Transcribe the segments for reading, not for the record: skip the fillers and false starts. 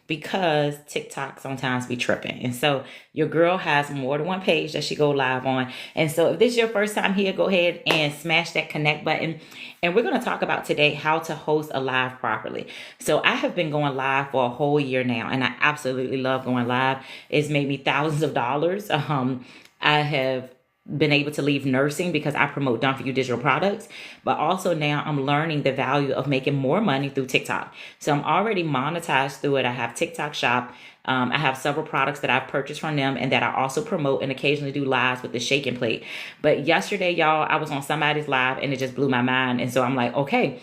because TikTok sometimes be tripping. And so your girl has more than one page that she go live on. And so if this is your first time here, go ahead and smash that connect button. And we're going to talk about today how to host a live properly. So I have been going live for a whole year now, and I absolutely love going live. It's made me thousands of dollars. I have been able to leave nursing because I promote Done For You digital products, but also now I'm learning the value of making more money through TikTok. So I'm already monetized through it. I have TikTok shop. I have several products that I've purchased from them and that I also promote and occasionally do lives with the shake and plate. But yesterday, y'all, I was on somebody's live and it just blew my mind. And so I'm like, okay,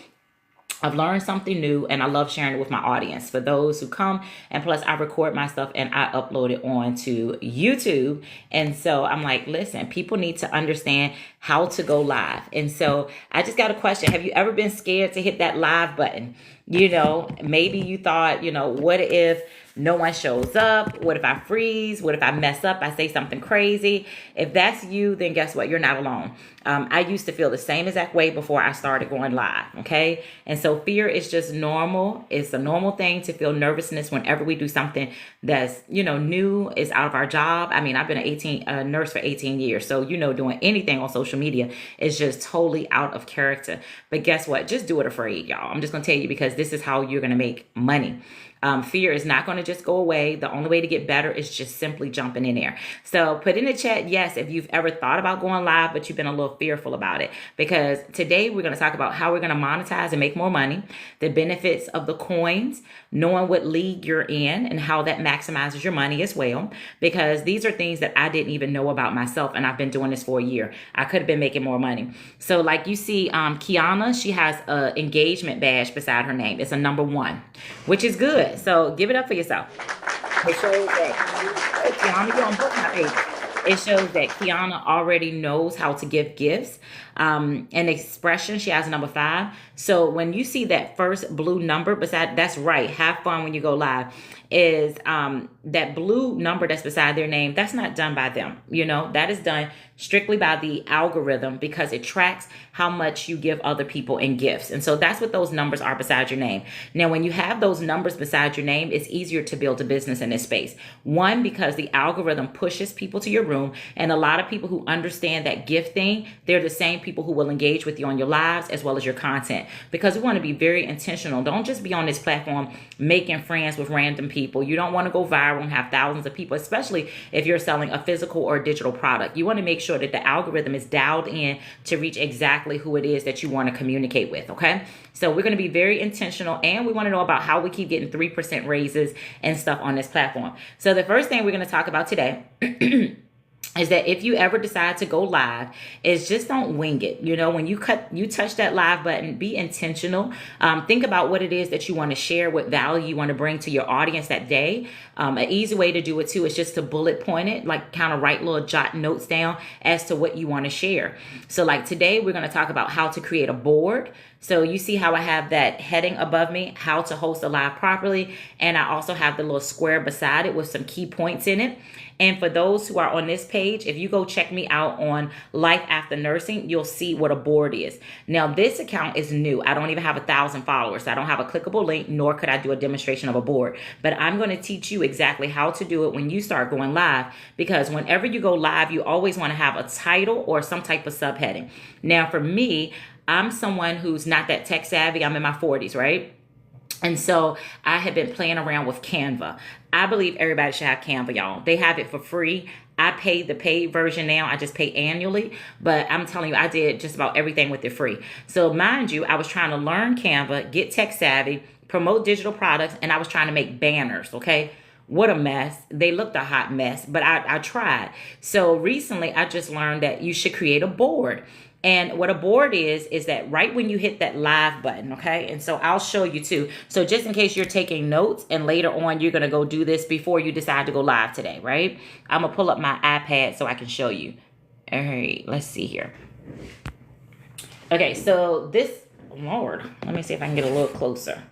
I've learned something new and I love sharing it with my audience. For those who come, and plus I record my stuff and I upload it onto YouTube. And so I'm like, listen, people need to understand how to go live. And so I just got a question. Have you ever been scared to hit that live button? Maybe you thought, what if no one shows up? What if I freeze? What if I mess up? I say something crazy? If that's you, then guess what? You're not alone. I used to feel the same exact way before I started going live. Okay. And so fear is just normal. It's a normal thing to feel nervousness whenever we do something that's, new, is out of our job. I mean, I've been a nurse for 18 years. So, doing anything on social media is just totally out of character. But guess what? Just do it afraid, y'all. I'm just going to tell you because this is how you're going to make money. Fear is not going to just go away. The only way to get better is just simply jumping in there. So put in the chat, yes, if you've ever thought about going live, but you've been a little fearful about it. Because today we're going to talk about how we're going to monetize and make more money, the benefits of the coins, knowing what league you're in and how that maximizes your money as well. Because these are things that I didn't even know about myself, and I've been doing this for a year. I could have been making more money. So like you see, Kiana, she has an engagement badge beside her name. It's a number 1, which is good. So give it up for yourself. It shows that Kiana, you're on both my page. It shows that Kiana already knows how to give gifts. And expression, she has a number 5. So when you see that first blue number beside, that's right. Have fun when you go live. Is that blue number that's beside their name? That's not done by them. That is done strictly by the algorithm because it tracks how much you give other people in gifts. And so that's what those numbers are beside your name. Now, when you have those numbers beside your name, it's easier to build a business in this space. One, because the algorithm pushes people to your room, and a lot of people who understand that gift thing, they're the same people who will engage with you on your lives as well as your content, because we want to be very intentional. Don't just be on this platform making friends with random people. You don't want to go viral and have thousands of people, especially if you're selling a physical or digital product. You want to make sure that the algorithm is dialed in to reach exactly who it is that you want to communicate with. Okay. So we're going to be very intentional, and we want to know about how we keep getting 3% raises and stuff on this platform. So the first thing we're going to talk about today is that if you ever decide to go live, is just don't wing it. When you touch that live button, be intentional. Think about what it is that you want to share, what value you want to bring to your audience that day. An easy way to do it too is just to bullet point it, like kind of write little jot notes down as to what you want to share. So like today, we're going to talk about how to create a board. So you see how I have that heading above me, how to host a live properly. And I also have the little square beside it with some key points in it. And for those who are on this page, if you go check me out on Life After Nursing, you'll see what a board is. Now, this account is new. I don't even have 1,000 followers. I don't have a clickable link, nor could I do a demonstration of a board. But I'm going to teach you exactly how to do it when you start going live, because whenever you go live, you always want to have a title or some type of subheading. Now, for me, I'm someone who's not that tech savvy. I'm in my 40s, right? And so I have been playing around with Canva. I believe everybody should have Canva, y'all. They have it for free. I pay the paid version now. I just pay annually. But I'm telling you, I did just about everything with it free. So mind you, I was trying to learn Canva, get tech savvy, promote digital products, and I was trying to make banners, okay? What a mess. They looked a hot mess, but I tried. So recently, I just learned that you should create a board. And what a board is that right when you hit that live button, okay? And so I'll show you too. So just in case you're taking notes and later on you're going to go do this before you decide to go live today, right? I'm going to pull up my iPad so I can show you. All right, let's see here. Okay, so this, Lord, let me see if I can get a little closer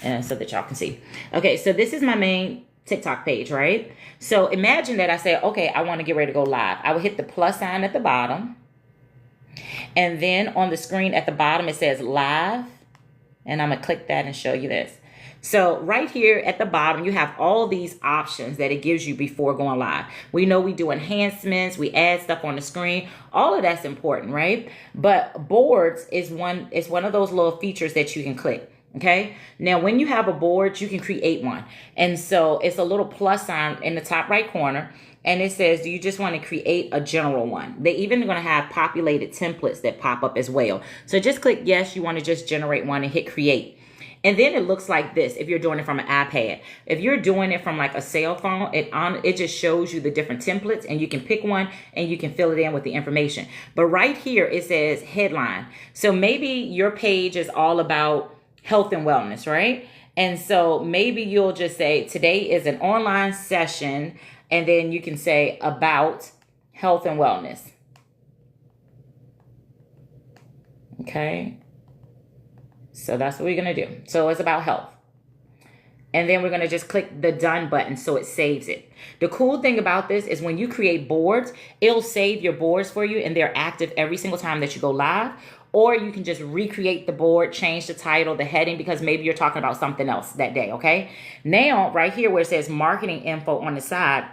so that y'all can see. Okay, so this is my main TikTok page, right? So imagine that I say, okay, I want to get ready to go live. I will hit the plus sign at the bottom. And then on the screen at the bottom, it says live. And I'm going to click that and show you this. So right here at the bottom, you have all these options that it gives you before going live. We know we do enhancements, we add stuff on the screen. All of that's important, right? But boards is one of those little features that you can click. Okay. Now, when you have a board, you can create one. And so it's a little plus sign in the top right corner. And it says, do you just want to create a general one? They even going to have populated templates that pop up as well. So just click yes, you want to just generate one and hit create. And then it looks like this if you're doing it from an iPad. If you're doing it from like a cell phone, it just shows you the different templates and you can pick one and you can fill it in with the information. But right here, it says headline. So maybe your page is all about health and wellness, right? And so maybe you'll just say today is an online session, and then you can say about health and wellness. Okay. So that's what we're going to do. So it's about health. And then we're going to just click the done button so it saves it. The cool thing about this is when you create boards, it'll save your boards for you and they're active every single time that you go live. Or you can just recreate the board, change the title, the heading, because maybe you're talking about something else that day, okay? Now, right here where it says marketing info on the side,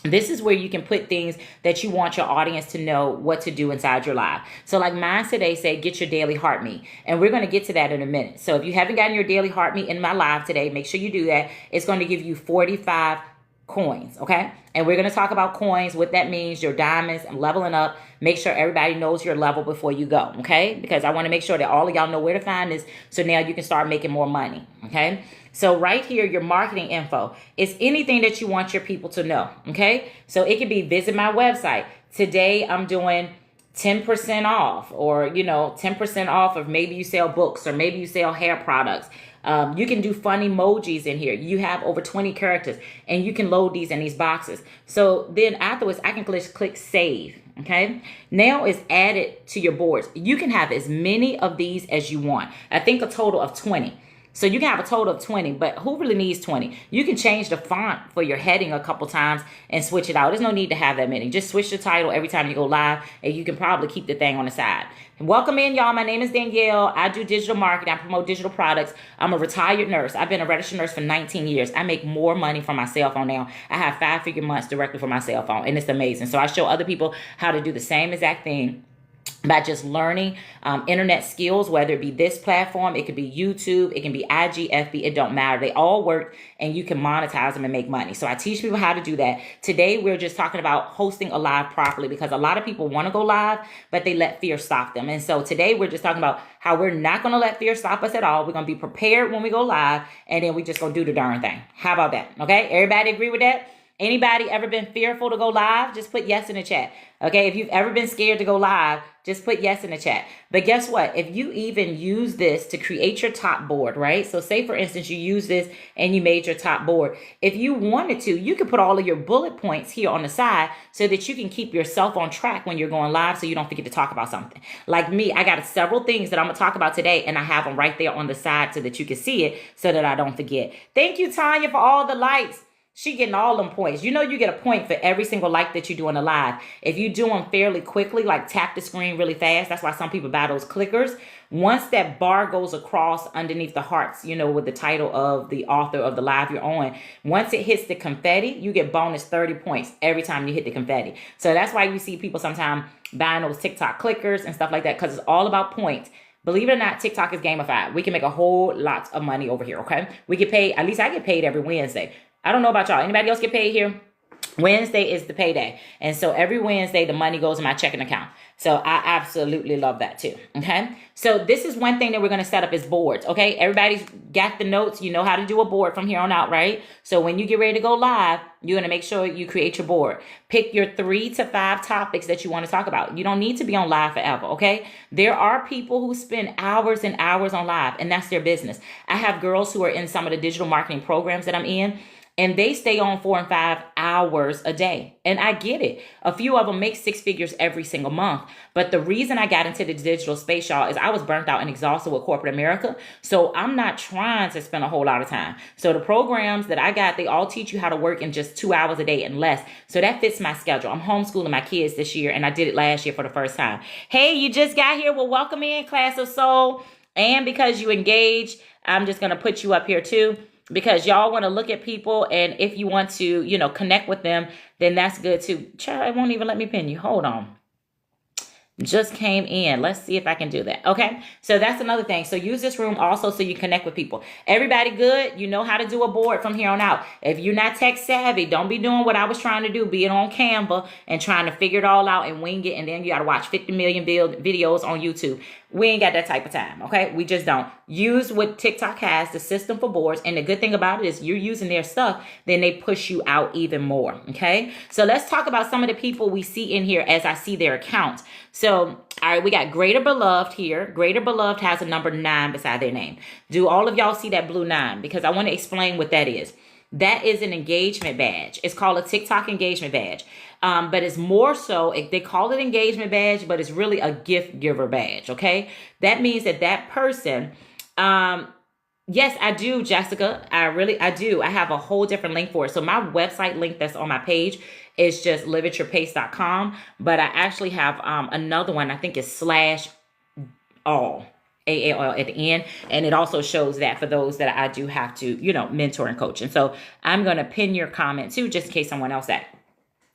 this is where you can put things that you want your audience to know what to do inside your live. So like mine today said, get your daily heart meet. And we're going to get to that in a minute. So if you haven't gotten your daily heart meet in my live today, make sure you do that. It's going to give you 45 coins, okay? And we're going to talk about coins, what that means, your diamonds, and leveling up. Make sure everybody knows your level before you go, okay? Because I want to make sure that all of y'all know where to find this so now you can start making more money, okay? So right here, your marketing info is anything that you want your people to know, okay? So it could be visit my website. Today I'm doing 10% off, or, 10% off of maybe you sell books or maybe you sell hair products. You can do fun emojis in here. You have over 20 characters and you can load these in these boxes. So then afterwards, I can click save. Okay. Now it's added to your boards. You can have as many of these as you want. I think a total of 20. So you can have a total of 20, but who really needs 20? You can change the font for your heading a couple times and switch it out. There's no need to have that many. Just switch the title every time you go live, and you can probably keep the thing on the side. Welcome in, y'all. My name is Danielle. I do digital marketing. I promote digital products. I'm a retired nurse. I've been a registered nurse for 19 years. I make more money from my cell phone now. I have 5-figure months directly from my cell phone, and it's amazing. So I show other people how to do the same exact thing by just learning internet skills, whether it be this platform, it could be YouTube, it can be IG, FB, it don't matter. They all work and you can monetize them and make money. So I teach people how to do that. Today, we're just talking about hosting a live properly because a lot of people want to go live, but they let fear stop them. And so today we're just talking about how we're not going to let fear stop us at all. We're going to be prepared when we go live, and then we just going to do the darn thing. How about that? Okay. Everybody agree with that? Anybody ever been fearful to go live? Just put yes in the chat. Okay, if you've ever been scared to go live, just put yes in the chat. But guess what? If you even use this to create your top board, right? So say, for instance, you use this and you made your top board. If you wanted to, you could put all of your bullet points here on the side so that you can keep yourself on track when you're going live so you don't forget to talk about something. Like me, I got several things that I'm going to talk about today, and I have them right there on the side so that you can see it so that I don't forget. Thank you, Tanya, for all the likes. She getting all them points. You know you get a point for every single like that you do in a live. If you do them fairly quickly, like tap the screen really fast, that's why some people buy those clickers. Once that bar goes across underneath the hearts, with the title of the author of the live you're on, once it hits the confetti, you get bonus 30 points every time you hit the confetti. So that's why you see people sometimes buying those TikTok clickers and stuff like that, because it's all about points. Believe it or not, TikTok is gamified. We can make a whole lot of money over here, okay? We get paid, at least I get paid every Wednesday. I don't know about y'all. Anybody else get paid here? Wednesday is the payday. And so every Wednesday, the money goes in my checking account. So I absolutely love that too. Okay. So this is one thing that we're going to set up is boards. Okay. Everybody's got the notes. You know how to do a board from here on out, right? So when you get ready to go live, you're going to make sure you create your board. Pick your 3 to 5 topics that you want to talk about. You don't need to be on live forever. Okay. There are people who spend hours and hours on live, and that's their business. I have girls who are in some of the digital marketing programs that I'm in, and they stay on 4 and 5 hours a day. And I get it. A few of them make 6 figures every single month. But the reason I got into the digital space, y'all, is I was burnt out and exhausted with corporate America. So I'm not trying to spend a whole lot of time. So the programs that I got, they all teach you how to work in just 2 hours a day and less. So that fits my schedule. I'm homeschooling my kids this year, and I did it last year for the first time. Hey, you just got here. Well, welcome in, Class of Soul. And because you engaged, I'm just going to put you up here too. because y'all want to look at people, and if you want to, connect with them, then that's good too. Child, it won't even let me pin you. Hold on. Just came in. Let's see if I can do that. Okay. So that's another thing. So use this room also so you connect with people. Everybody good? You know how to do a board from here on out. If you're not tech savvy, don't be doing what I was trying to do, being on Canva and trying to figure it all out and wing it. And then you got to watch 50 million videos on YouTube. We ain't got that type of time. Okay. We just don't. Use what TikTok has, the system for boards. And the good thing about it is you're using their stuff, then they push you out even more. Okay. So let's talk about some of the people we see in here as I see their accounts. So, all right, we got Greater Beloved here. Greater Beloved has a number 9 beside their name. Do all of y'all see that blue 9? Because I want to explain what that is. That is an engagement badge. It's called a TikTok engagement badge. But it's more so, they call it engagement badge, but it's really a gift giver badge, okay? That means that person, yes, I do, Jessica. I do. I have a whole different link for it. So my website link that's on my page is just liveatyourpace.com. But I actually have another one. I think it's /all. AAL at the end. And it also shows that for those that I do have to, mentor and coach. And so I'm going to pin your comment too, just in case someone else that.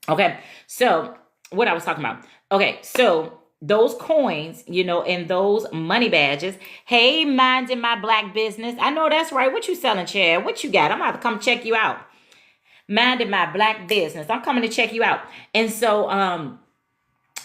Okay. So what I was talking about. Okay. So those coins, and those money badges. Hey, minding my black business. I know that's right. What you selling, Chad? What you got? I'm about to come check you out. Minding my black business. I'm coming to check you out. And so,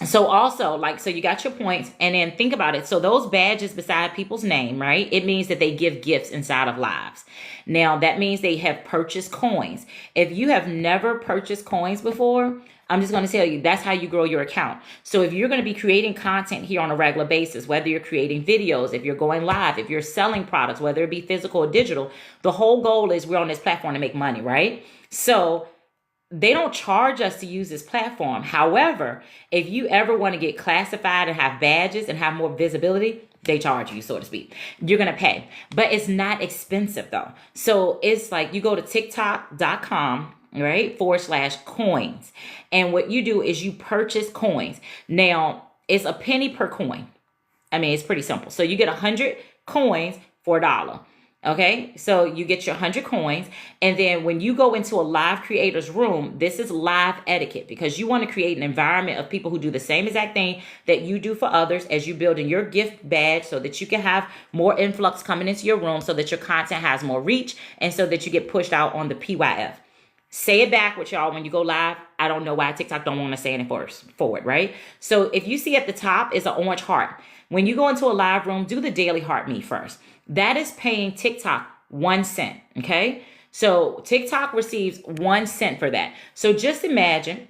so also, so you got your points, and then think about it. So those badges beside people's name, right? It means that they give gifts inside of lives. Now, that means they have purchased coins. If you have never purchased coins before, I'm just going to tell you, that's how you grow your account. So if you're going to be creating content here on a regular basis, whether you're creating videos, if you're going live, if you're selling products, whether it be physical or digital, the whole goal is we're on this platform to make money, right? So they don't charge us to use this platform. However, if you ever want to get classified and have badges and have more visibility, they charge you, so to speak. You're going to pay. But it's not expensive, though. So it's like you go to tiktok.com, right, /coins. And what you do is you purchase coins. Now, it's a penny per coin. I mean, it's pretty simple. So you get 100 coins for $1. Okay, so you get your 100 coins, and then when you go into a live creator's room, this is live etiquette, because you want to create an environment of people who do the same exact thing that you do for others as you build in your gift badge, so that you can have more influx coming into your room, so that your content has more reach, and so that you get pushed out on the PYF. Say it backwards, y'all, when you go live. I don't know why TikTok don't want to say it forward, right? So if you see at the top is an orange heart. When you go into a live room, do the daily heart me first. That is paying TikTok 1 cent, okay? So TikTok receives 1 cent for that. So just imagine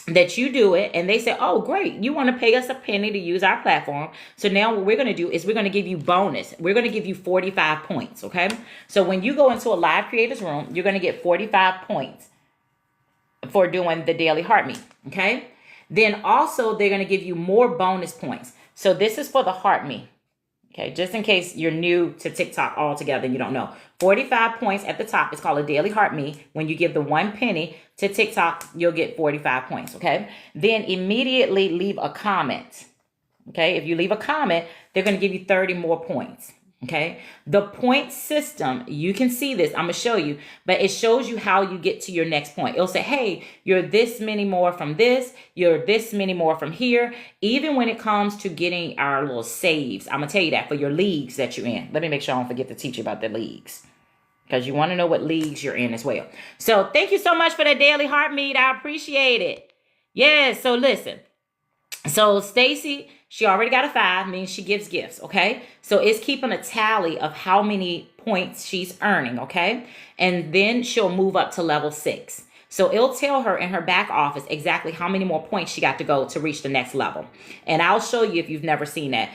that you do it and they say, oh, great, you want to pay us a penny to use our platform. So now what we're going to do is we're going to give you bonus. We're going to give you 45 points, okay? So when you go into a live creator's room, you're going to get 45 points for doing the daily heart me, okay? Then also they're going to give you more bonus points. So this is for the heart me. Okay, just in case you're new to TikTok altogether and you don't know. 45 points at the top is called a daily heart me. When you give the 1 penny to TikTok, you'll get 45 points, okay? Then immediately leave a comment, okay? If you leave a comment, they're going to give you 30 more points, okay? The point system, you can see this. I'm going to show you, but it shows you how you get to your next point. It'll say, hey, you're this many more from this. You're this many more from here. Even when it comes to getting our little saves, I'm going to tell you that for your leagues that you're in. Let me make sure I don't forget to teach you about the leagues, because you want to know what leagues you're in as well. So thank you so much for the daily heart meet. I appreciate it. Yes. So listen. So Stacy, she already got a 5, means she gives gifts, okay? So it's keeping a tally of how many points she's earning, okay? And then she'll move up to level 6. So it'll tell her in her back office exactly how many more points she got to go to reach the next level. And I'll show you if you've never seen that,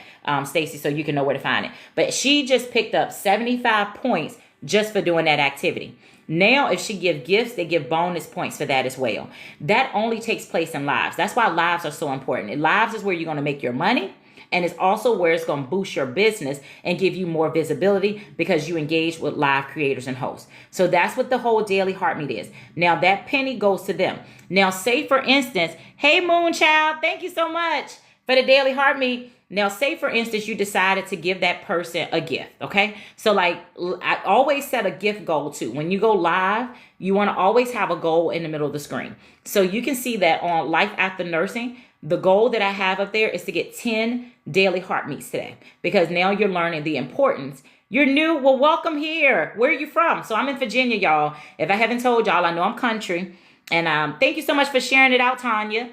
Stacy, so you can know where to find it. But she just picked up 75 points just for doing that activity. Now, if she give gifts, they give bonus points for that as well. That only takes place in lives. That's why lives are so important. Lives is where you're going to make your money. And it's also where it's going to boost your business and give you more visibility because you engage with live creators and hosts. So that's what the whole daily heart meet is. Now that penny goes to them. Now, say for instance, hey Moonchild, thank you so much. for the daily heart meet. Now, say for instance, you decided to give that person a gift. Okay. So like I always set a gift goal too. When you go live, you want to always have a goal in the middle of the screen. So you can see that on Life After Nursing, the goal that I have up there is to get 10 daily heart meets today, because now you're learning the importance. You're new. Well, welcome here. Where are you from? So I'm in Virginia, y'all. If I haven't told y'all, I know I'm country. And thank you so much for sharing it out, Tanya.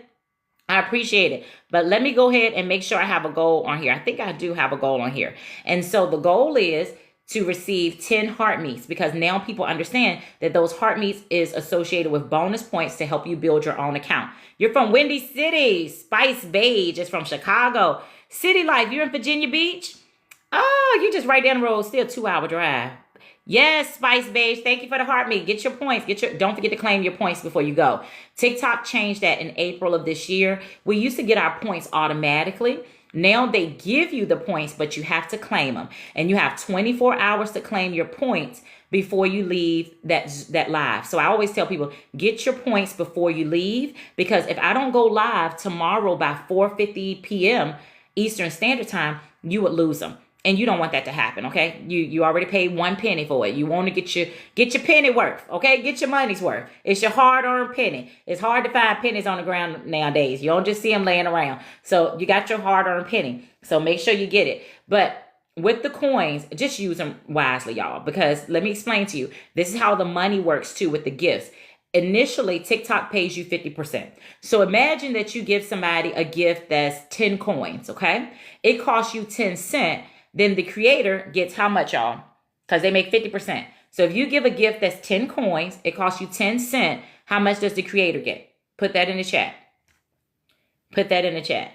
I appreciate it. But let me go ahead and make sure I have a goal on here. I think I do have a goal on here. And so the goal is to receive 10 heart meets, because now people understand that those heart meets is associated with bonus points to help you build your own account. You're from Windy City. Spice Beige is from Chicago. City Life, you're in Virginia Beach? Oh, you just right down the road, still 2-hour drive. Yes, Spice Beige, thank you for the heart meet. Get your points. Don't forget to claim your points before you go. TikTok changed that in April of this year. We used to get our points automatically. Now they give you the points, but you have to claim them. And you have 24 hours to claim your points before you leave that live. So I always tell people, get your points before you leave, because if I don't go live tomorrow by 4:50 p.m. Eastern Standard Time, you would lose them. And you don't want that to happen, okay? You already paid 1 penny for it. You want to get your penny worth, okay? Get your money's worth. It's your hard-earned penny. It's hard to find pennies on the ground nowadays. You don't just see them laying around. So you got your hard-earned penny. So make sure you get it. But with the coins, just use them wisely, y'all, because let me explain to you. This is how the money works too with the gifts. Initially, TikTok pays you 50%. So imagine that you give somebody a gift that's 10 coins, okay? It costs you 10 cents. Then the creator gets how much, y'all? Because they make 50%. So if you give a gift that's 10 coins, it costs you 10 cents. How much does the creator get? Put that in the chat. Put that in the chat.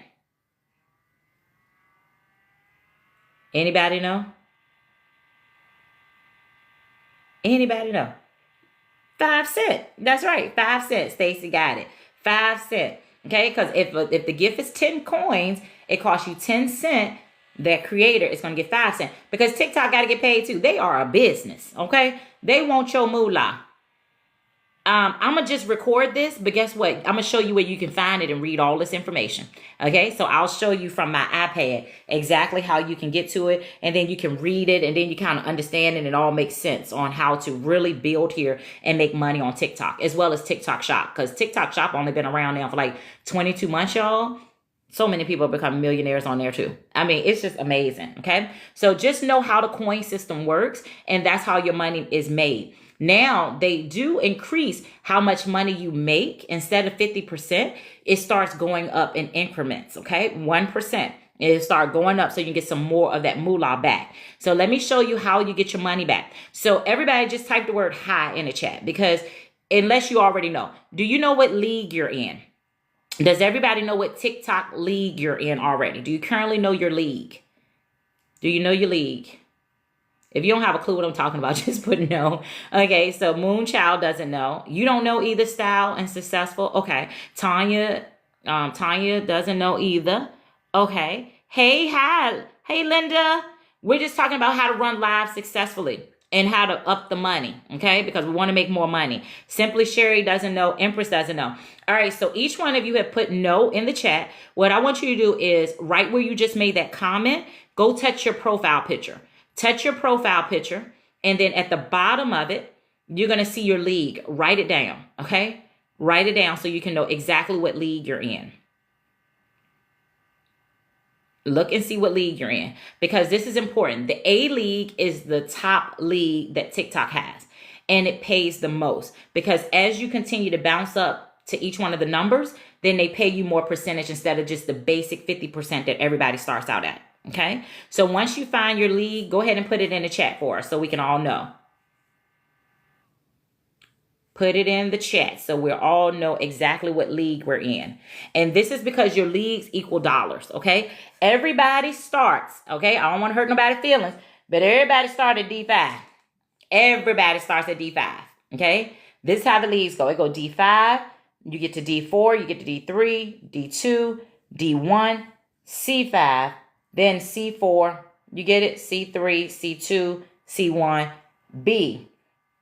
Anybody know? Anybody know? 5 cents. That's right. 5 cents. Stacy got it. 5 cents. Okay? Because if the gift is 10 coins, it costs you 10 cents. That creator is going to get 5 cents, because TikTok got to get paid too. They are a business. Okay. They want your moolah. I'm going to just record this, but guess what? I'm going to show you where you can find it and read all this information. Okay. So I'll show you from my iPad exactly how you can get to it, and then you can read it, and then you kind of understand it, and it all makes sense on how to really build here and make money on TikTok, as well as TikTok Shop, because TikTok Shop only been around now for like 22 months, y'all. So many people become millionaires on there too. I mean, it's just amazing. Okay. So just know how the coin system works, and that's how your money is made. Now they do increase how much money you make. Instead of 50%, it starts going up in increments. Okay. 1%. It start going up so you can get some more of that moolah back. So let me show you how you get your money back. So everybody just type the word hi in the chat, because unless you already know, do you know what league you're in? Does everybody know what TikTok league you're in already? Do you currently know your league? Do you know your league? If you don't have a clue what I'm talking about, just put no. Okay, so Moonchild doesn't know. You don't know either, Style and Successful. Okay, Tanya doesn't know either. Okay, hi. Hey, Linda. We're just talking about how to run live successfully and how to up the money, okay? Because we want to make more money. Simply Sherry doesn't know. Empress doesn't know. All right, so each one of you have put no in the chat. What I want you to do is right where you just made that comment, go touch your profile picture. Touch your profile picture, and then at the bottom of it, you're going to see your league. Write it down, okay? Write it down so you can know exactly what league you're in. Look and see what league you're in, because this is important. The A league is the top league that TikTok has, and it pays the most, because as you continue to bounce up to each one of the numbers, then they pay you more percentage instead of just the basic 50% that everybody starts out at. Okay. So once you find your league, go ahead and put it in the chat for us so we can all know. Put it in the chat so we all know exactly what league we're in. And this is because your leagues equal dollars. Okay. Everybody starts. Okay. I don't want to hurt nobody's feelings, but everybody starts at D5. Everybody starts at D5. Okay. This is how the leagues go. It go D5. You get to D4. You get to D3, D2, D1, C5, then C4. You get it? C3, C2, C1, B.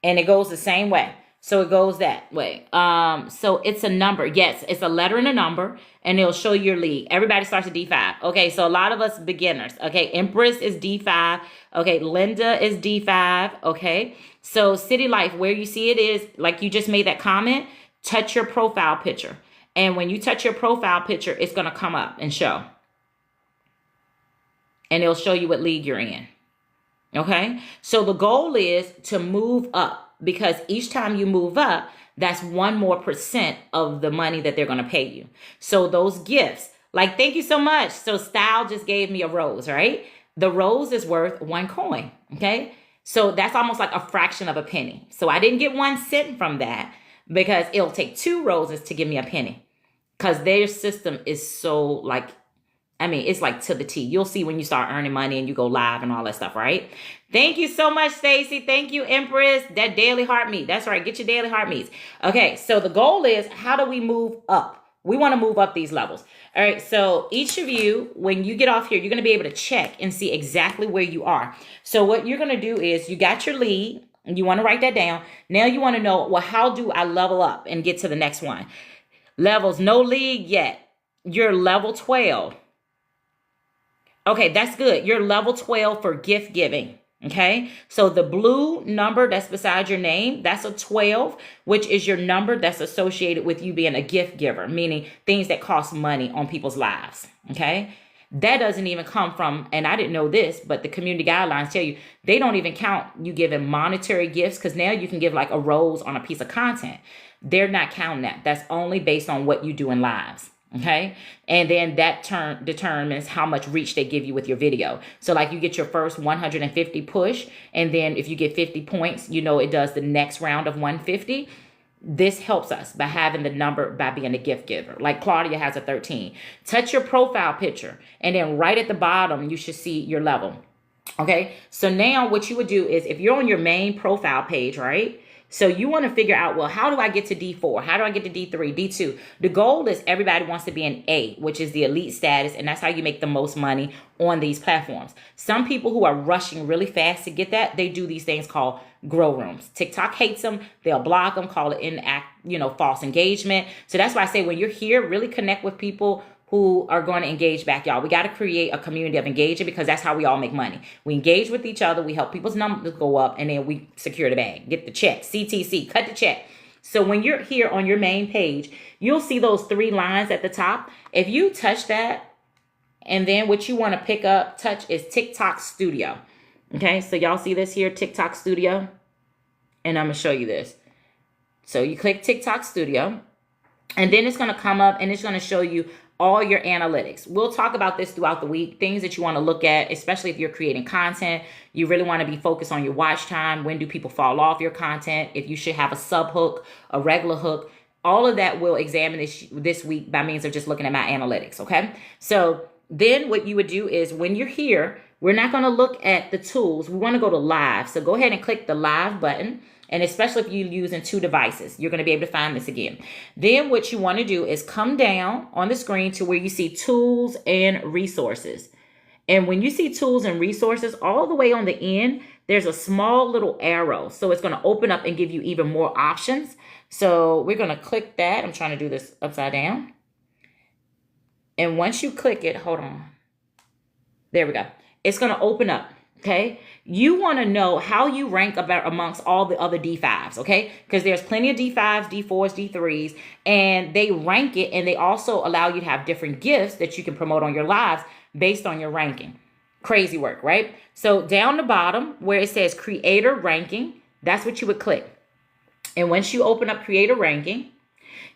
And it goes the same way. So it goes that way. So it's a number. Yes, it's a letter and a number, and it'll show your league. Everybody starts at D5. Okay, so a lot of us beginners. Okay, Empress is D5. Okay, Linda is D5. Okay, so City Life, where you see it is, like you just made that comment, touch your profile picture. And when you touch your profile picture, it's going to come up and show. And it'll show you what league you're in. Okay, so the goal is to move up. Because each time you move up, that's 1% more of the money that they're going to pay you. So those gifts, like, thank you so much. So Style just gave me a rose, right? The rose is worth 1 coin. Okay. So that's almost like a fraction of a penny. So I didn't get 1 cent from that because it'll take 2 roses to give me a penny, because their system is so like, I mean, it's like to the T. You'll see when you start earning money and you go live and all that stuff, right? Thank you so much, Stacy. Thank you, Empress. That daily heart meet. That's right. Get your daily heart meets. Okay, so the goal is, how do we move up? We want to move up these levels. All right, so each of you, when you get off here, you're going to be able to check and see exactly where you are. So what you're going to do is, you got your lead. You want to write that down. Now you want to know, well, how do I level up and get to the next one? Levels, no league yet. You're level 12. Okay, that's good. You're level 12 for gift giving. Okay, so the blue number that's beside your name, that's a 12, which is your number that's associated with you being a gift giver, meaning things that cost money on people's lives. Okay, that doesn't even come from, and I didn't know this, but the community guidelines tell you they don't even count you giving monetary gifts, because now you can give like a rose on a piece of content. They're not counting that. That's only based on what you do in lives. Okay. And then that determines how much reach they give you with your video. So like, you get your first 150 push. And then if you get 50 points, you know, it does the next round of 150. This helps us by having the number, by being a gift giver. Like Claudia has a 13. Touch your profile picture. And then right at the bottom, you should see your level. Okay. So now what you would do is, if you're on your main profile page, right? So you want to figure out, well, how do I get to D4? How do I get to D3, D2? The goal is everybody wants to be an A, which is the elite status. And that's how you make the most money on these platforms. Some people who are rushing really fast to get that, they do these things called grow rooms. TikTok hates them. They'll block them, call it false engagement. So that's why I say, when you're here, really connect with people who are going to engage back, y'all. We got to create a community of engagement, because that's how we all make money. We engage with each other. We help people's numbers go up, and then we secure the bag, get the check, CTC, cut the check. So when you're here on your main page, you'll see those 3 lines at the top. If you touch that, and then what you want to pick up, touch, is TikTok Studio. Okay, so y'all see this here, TikTok Studio, and I'm going to show you this. So you click TikTok Studio, and then it's going to come up and it's going to show you all your analytics. We'll talk about this throughout the week, things that you want to look at, especially if you're creating content. You really want to be focused on your watch time. When do people fall off your content? If you should have a sub hook, a regular hook, all of that we'll examine this week by means of just looking at my analytics. Okay. So then what you would do is, when you're here, we're not going to look at the tools. We want to go to live. So go ahead and click the live button. And especially if you're using 2 devices, you're going to be able to find this again. Then what you want to do is come down on the screen to where you see tools and resources. And when you see tools and resources, all the way on the end, there's a small little arrow. So it's going to open up and give you even more options. So we're going to click that. I'm trying to do this upside down. And once you click it, hold on. There we go. It's going to open up. Okay, you want to know how you rank about amongst all the other D5s, okay? Because there's plenty of D5s, D4s, D3s, and they rank it, and they also allow you to have different gifts that you can promote on your lives based on your ranking. Crazy work, right? So down the bottom where it says creator ranking, that's what you would click. And once you open up creator ranking,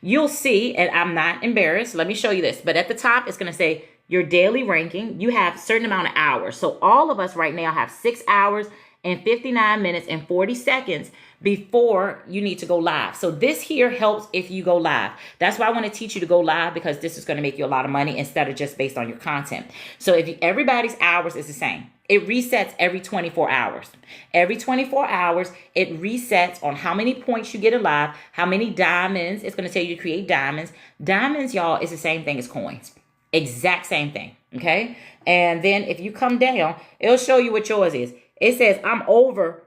you'll see, and I'm not embarrassed, let me show you this, but at the top, it's going to say your daily ranking. You have a certain amount of hours. So all of us right now have 6 hours and 59 minutes and 40 seconds before you need to go live. So this here helps if you go live. That's why I want to teach you to go live, because this is going to make you a lot of money instead of just based on your content. So if everybody's hours is the same, it resets every 24 hours. Every 24 hours, it resets on how many points you get alive, how many diamonds. It's going to tell you to create diamonds. Diamonds, y'all, is the same thing as coins. Exact same thing. Okay. And then if you come down, it'll show you what yours is. It says I'm over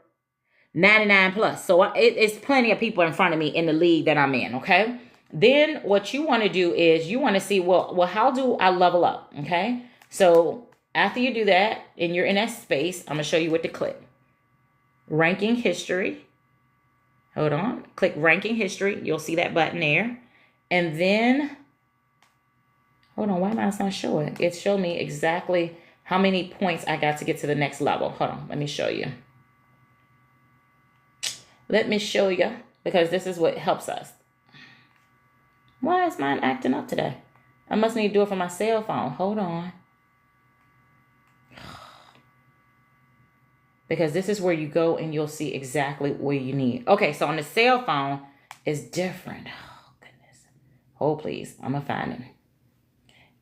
99 plus. So it's plenty of people in front of me in the league that I'm in, okay? Then what you want to do is you want to see, well, how do I level up, okay? So after you do that and you're in that space, I'm going to show you what to click. Ranking history. Hold on. Click ranking history. You'll see that button there. And then, hold on, why am I not showing? It showed me exactly how many points I got to get to the next level. Hold on, let me show you. Let me show you, because this is what helps us. Why is mine acting up today? I must need to do it from my cell phone. Hold on. Because this is where you go and you'll see exactly where you need. Okay, so on the cell phone, it's different. Oh, goodness. Hold, please. I'm going to find it.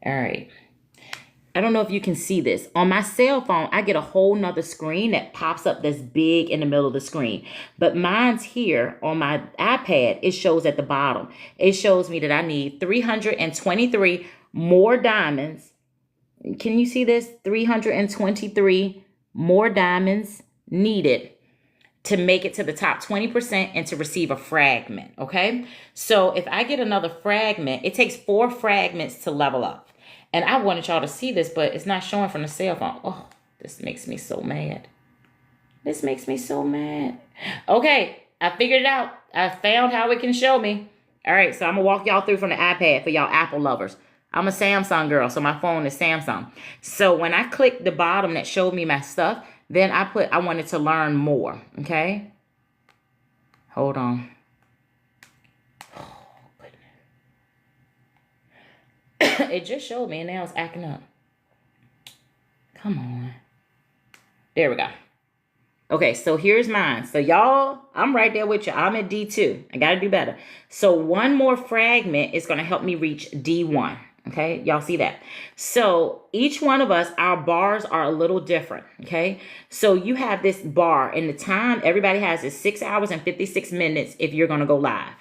All right. I don't know if you can see this. On my cell phone, I get a whole nother screen that pops up that's big in the middle of the screen. But mine's here on my iPad. It shows at the bottom. It shows me that I need 323 more diamonds. Can you see this? 323 more diamonds needed to make it to the top 20% and to receive a fragment, okay? So if I get another fragment, it takes 4 fragments to level up. And I wanted y'all to see this, but it's not showing from the cell phone. Oh, this makes me so mad. This makes me so mad. Okay, I figured it out. I found how it can show me. All right, so I'm going to walk y'all through from the iPad for y'all Apple lovers. I'm a Samsung girl, so my phone is Samsung. So when I clicked the bottom that showed me my stuff, then I wanted to learn more, okay? Hold on. It just showed me and now it's acting up. Come on. There we go. Okay, so here's mine. So y'all, I'm right there with you. I'm at D2. I got to do better. So one more fragment is going to help me reach D1. Okay, y'all see that? So each one of us, our bars are a little different. Okay, so you have this bar and the time everybody has is 6 hours and 56 minutes if you're going to go live.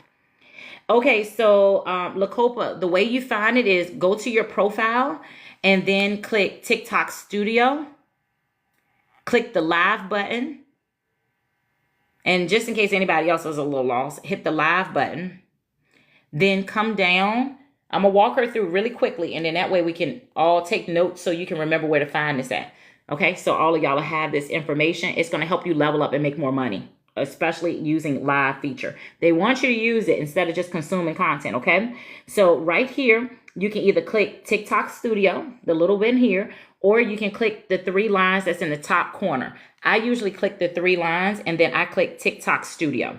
Okay, so Lacopa, the way you find it is go to your profile and then click TikTok Studio. Click the live button. And just in case anybody else was a little lost, hit the live button. Then come down. I'm going to walk her through really quickly. And then that way we can all take notes so you can remember where to find this at. Okay, so all of y'all will have this information. It's going to help you level up and make more money, especially using live feature. They want you to use it instead of just consuming content, okay? So right here, you can either click TikTok Studio, the little bit here, or you can click the 3 lines that's in the top corner. I usually click the 3 lines and then I click TikTok Studio.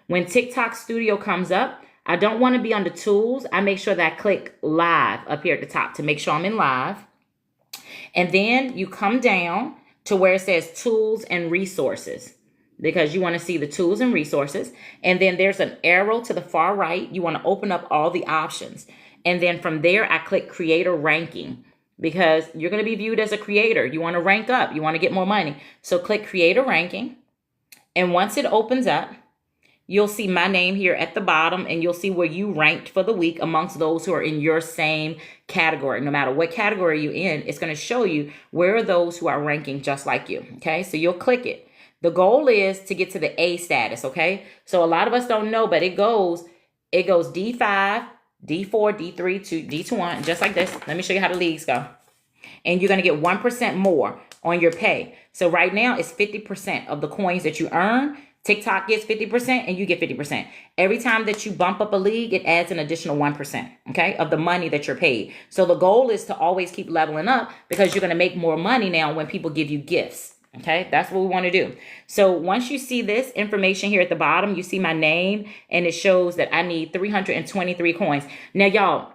When TikTok Studio comes up, I don't want to be under tools. I make sure that I click live up here at the top to make sure I'm in live. And then you come down to where it says tools and resources, because you want to see the tools and resources. And then there's an arrow to the far right. You want to open up all the options. And then from there, I click creator ranking, because you're going to be viewed as a creator. You want to rank up. You want to get more money. So click creator ranking. And once it opens up, you'll see my name here at the bottom, and you'll see where you ranked for the week amongst those who are in your same category. No matter what category you're in, it's going to show you where are those who are ranking just like you. Okay, so you'll click it. The goal is to get to the A status, okay? So a lot of us don't know, but it goes D5, D4, D3 to D1, just like this. Let me show you how the leagues go. And you're going to get 1% more on your pay. So right now, it's 50% of the coins that you earn. TikTok gets 50% and you get 50%. Every time that you bump up a league, it adds an additional 1%, okay, of the money that you're paid. So the goal is to always keep leveling up, because you're going to make more money now when people give you gifts. Okay, that's what we want to do. So once you see this information here at the bottom, you see my name and it shows that I need 323 coins. Now, y'all,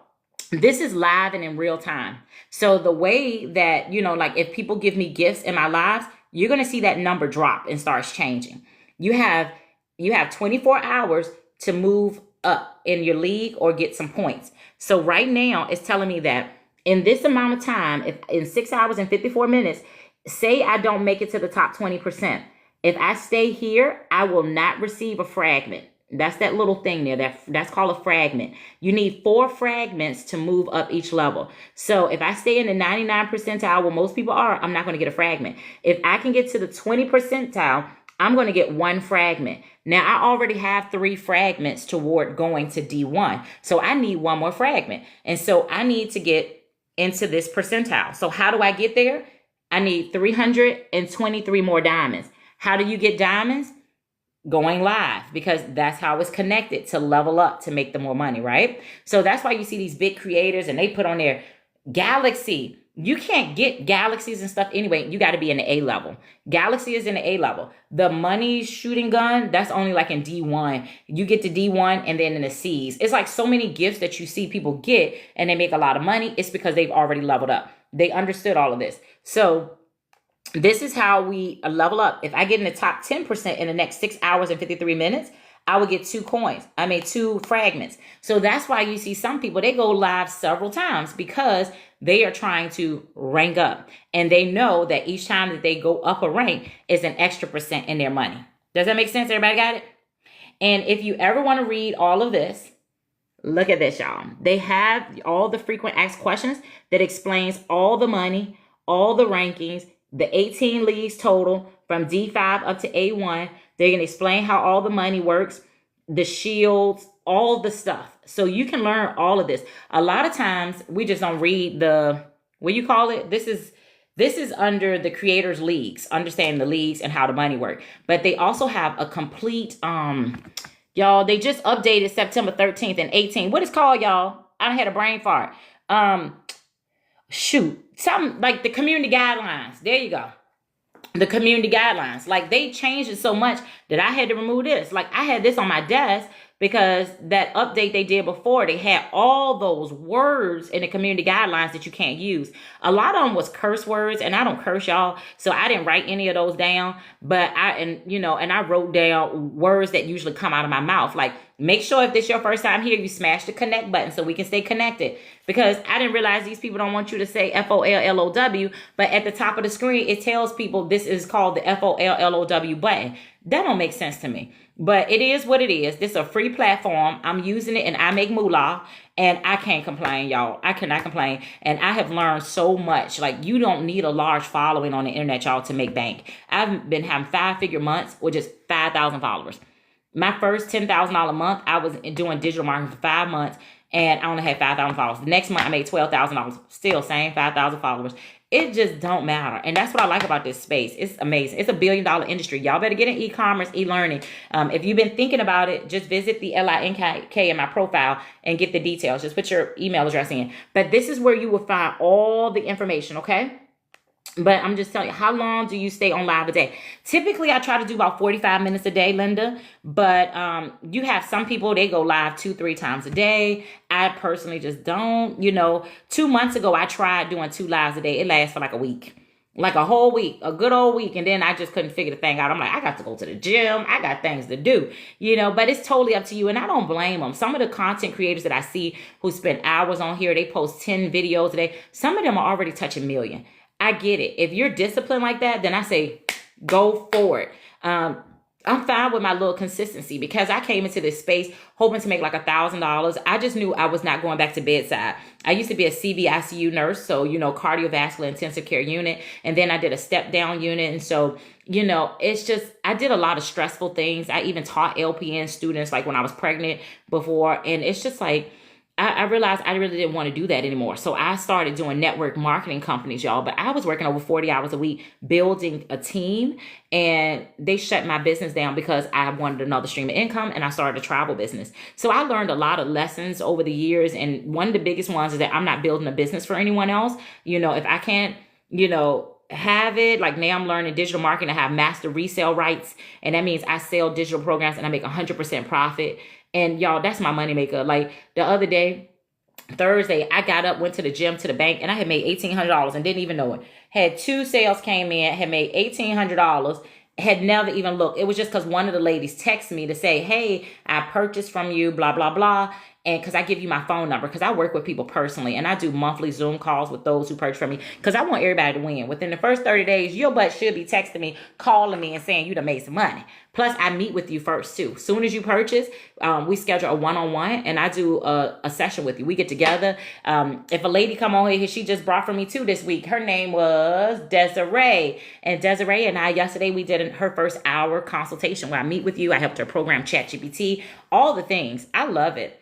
this is live and in real time. So the way that, you know, like if people give me gifts in my lives, you're going to see that number drop and starts changing. You have 24 hours to move up in your league or get some points. So right now it's telling me that in this amount of time, if in 6 hours and 54 minutes, say I don't make it to the top 20%. If I stay here, I will not receive a fragment. That's that little thing there. That's called a fragment. You need 4 fragments to move up each level. So if I stay in the 99 percentile where most people are, I'm not going to get a fragment. If I can get to the 20 percentile, I'm going to get one fragment. Now, I already have 3 fragments toward going to D1. So I need one more fragment. And so I need to get into this percentile. So how do I get there? I need 323 more diamonds. How do you get diamonds? Going live, because that's how it's connected to level up to make the more money, right? So that's why you see these big creators and they put on their Galaxy. You can't get galaxies and stuff anyway. You got to be in the A level. Galaxy is in the A level. The money shooting gun, that's only like in D1. You get to D1 and then in the C's. It's like so many gifts that you see people get and they make a lot of money. It's because they've already leveled up. They understood all of this. So this is how we level up. If I get in the top 10% in the next 6 hours and 53 minutes, I would get 2 coins. I mean, 2 fragments. So that's why you see some people, they go live several times because they are trying to rank up. And they know that each time that they go up a rank is an extra percent in their money. Does that make sense? Everybody got it? And if you ever want to read all of this, look at this, y'all. They have all the frequent asked questions that explains all the money, all the rankings, the 18 leagues total from D5 up to A1. They're going to explain how all the money works, the shields, all the stuff. So you can learn all of this. A lot of times we just don't read the, what you call it? This is under the creators leagues, understanding the leagues and how the money work. But they also have a complete, y'all, they just updated September 13th and 18th. What is called, y'all? I done had a brain fart. Something like the community guidelines. There you go. The community guidelines. Like they changed it so much that I had to remove this. Like I had this on my desk because that update they did before, they had all those words in the community guidelines that you can't use. A lot of them was curse words, and I don't curse, y'all, so I didn't write any of those down. But I wrote down words that usually come out of my mouth. Like, make sure if this is your first time here, you smash the connect button so we can stay connected. Because I didn't realize these people don't want you to say FOLLOW, but at the top of the screen, it tells people this is called the FOLLOW button. That don't make sense to me. But it is what it is. This is a free platform. I'm using it and I make moolah. And I can't complain, y'all. I cannot complain. And I have learned so much. Like, you don't need a large following on the internet, y'all, to make bank. I've been having 5-figure months with just 5,000 followers. My first $10,000 month, I was doing digital marketing for 5 months. And I only had 5,000 followers. The next month, I made $12,000. Still same 5,000 followers. It just don't matter. And that's what I like about this space. It's amazing. It's a $1 billion industry. Y'all better get in e-commerce, e-learning. If you've been thinking about it, just visit the LINK in my profile and get the details. Just put your email address in. But this is where you will find all the information, okay? But I'm just telling you, how long do you stay on live a day? Typically, I try to do about 45 minutes a day, Linda. But you have some people, they go live 2-3 times a day. I personally just don't. 2 months ago, I tried doing 2 lives a day. It lasts for like a week. Like a whole week, a good old week. And then I just couldn't figure the thing out. I'm like, I got to go to the gym. I got things to do, but it's totally up to you. And I don't blame them. Some of the content creators that I see who spend hours on here, they post 10 videos a day. Some of them are already touching 1 million. I get it. If you're disciplined like that, then I say, go for it. I'm fine with my little consistency because I came into this space hoping to make like $1,000. I just knew I was not going back to bedside. I used to be a CVICU nurse. So, cardiovascular intensive care unit. And then I did a step down unit. And so, it's just, I did a lot of stressful things. I even taught LPN students like when I was pregnant before. And it's just like, I realized I really didn't want to do that anymore. So I started doing network marketing companies, y'all. But I was working over 40 hours a week building a team. And they shut my business down because I wanted another stream of income. And I started a travel business. So I learned a lot of lessons over the years. And one of the biggest ones is that I'm not building a business for anyone else. If I can't, have it, like now I'm learning digital marketing. I have master resale rights. And that means I sell digital programs and I make 100% profit. And y'all, that's my moneymaker. Like the other day, Thursday, I got up, went to the gym, to the bank, and I had made $1,800 and didn't even know it. Had 2 sales came in, had made $1,800, had never even looked. It was just because one of the ladies texted me to say, hey, I purchased from you, blah, blah, blah. And because I give you my phone number, because I work with people personally, and I do monthly Zoom calls with those who purchase from me, because I want everybody to win. Within the first 30 days, your butt should be texting me, calling me, and saying you done made some money. Plus, I meet with you first too. Soon as you purchase, we schedule a one-on-one, and I do a session with you. We get together. If a lady come on here, she just brought from me too this week. Her name was Desiree, and Desiree and I yesterday we did her first hour consultation where I meet with you. I helped her program ChatGPT, all the things. I love it.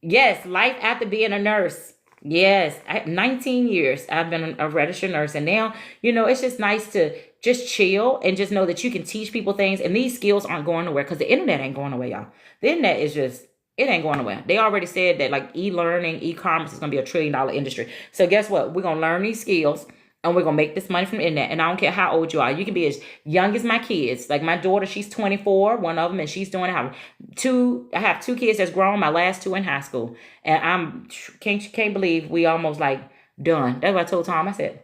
Yes, life after being a nurse. Yes, 19 years I've been a registered nurse, and now, it's just nice to just chill and just know that you can teach people things, and these skills aren't going nowhere because the internet ain't going away, y'all. The internet is just, it ain't going nowhere. They already said that like e-learning, e-commerce is going to be $1 trillion industry. So guess what? We're going to learn these skills, and we're going to make this money from the internet. And I don't care how old you are. You can be as young as my kids. Like my daughter, she's 24, one of them, and she's doing I have two kids that's grown, my last two in high school. And can't believe we almost like done. That's what I told Tom. I said,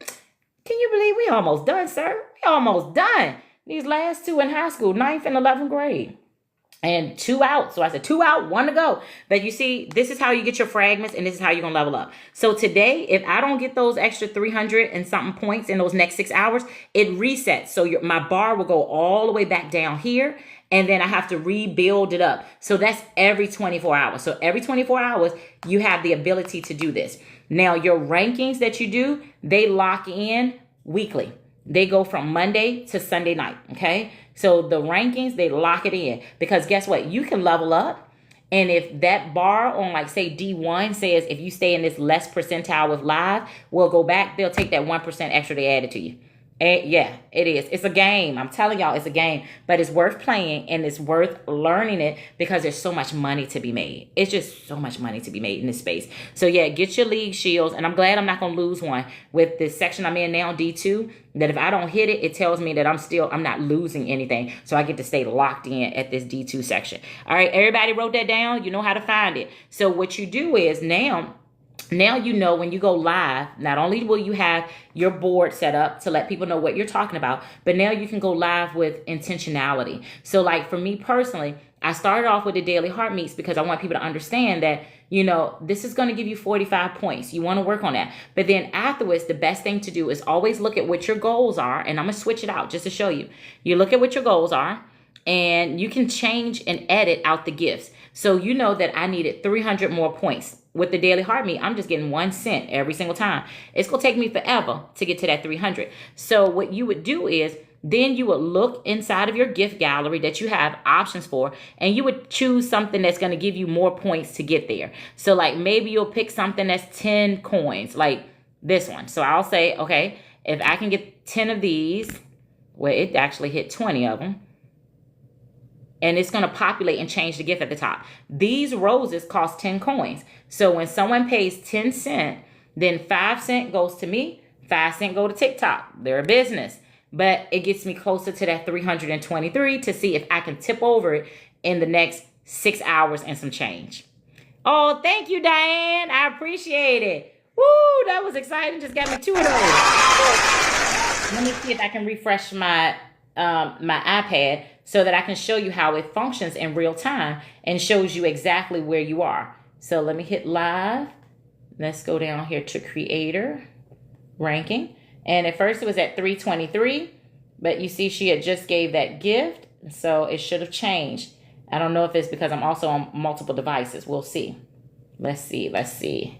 can you believe we almost done, sir? We almost done. These last two in high school, 9th and 11th grade. And 2 out. So I said 2 out, 1 to go. But you see, this is how you get your fragments, and this is how you're going to level up. So today, if I don't get those extra 300 and something points in those next 6 hours, it resets. So my bar will go all the way back down here, and then I have to rebuild it up. So that's every 24 hours. So every 24 hours, you have the ability to do this. Now, your rankings that you do, they lock in weekly. They go from Monday to Sunday night, okay? So the rankings, they lock it in, because guess what? You can level up, and if that bar on like say D1 says if you stay in this less percentile with live, we'll go back. They'll take that 1% extra they added to you. And yeah, it is. It's a game. I'm telling y'all, it's a game, but it's worth playing, and it's worth learning it because there's so much money to be made. It's just so much money to be made in this space. So yeah, get your league shields, and I'm glad I'm not going to lose one with this section I'm in now, D2, that if I don't hit it, it tells me that I'm not losing anything. So I get to stay locked in at this D2 section. All right, everybody wrote that down. You know how to find it. So what you do is now you know when you go live, not only will you have your board set up to let people know what you're talking about, but now you can go live with intentionality. So like for me personally, I started off with the daily heart meets because I want people to understand that, this is going to give you 45 points. You want to work on that. But then afterwards, the best thing to do is always look at what your goals are. And I'm going to switch it out just to show you. You look at what your goals are, and you can change and edit out the gifts. So you know that I needed 300 more points. With the daily heart meet, I'm just getting 1 cent every single time. It's going to take me forever to get to that 300. So what you would do is then you would look inside of your gift gallery that you have options for, and you would choose something that's going to give you more points to get there. So like maybe you'll pick something that's 10 coins, like this one. So I'll say, okay, if I can get 10 of these, well, it actually hit 20 of them. And it's going to populate and change the gift at the top. These roses cost 10 coins. So when someone pays 10 cents, then 5 cents goes to me, 5 cents go to TikTok. They're a business. But it gets me closer to that 323 to see if I can tip over it in the next 6 hours and some change. Oh, thank you, Diane. I appreciate it. Woo, that was exciting. Just got me 2 of those. Let me see if I can refresh my iPad so that I can show you how it functions in real time and shows you exactly where you are. So let me hit live. Let's go down here to creator ranking. And at first it was at 323, but you see she had just gave that gift. So it should have changed. I don't know if it's because I'm also on multiple devices. We'll see. Let's see.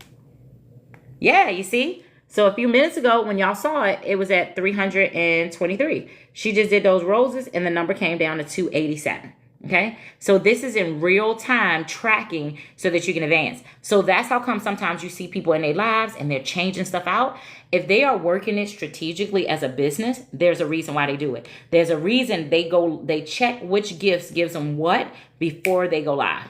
Yeah, you see? So a few minutes ago when y'all saw it, it was at 323. She just did those roses and the number came down to 287. Okay, so this is in real time tracking so that you can advance. So that's how come sometimes you see people in their lives and they're changing stuff out. If they are working it strategically as a business, there's a reason why they do it. There's a reason they check which gifts gives them what before they go live.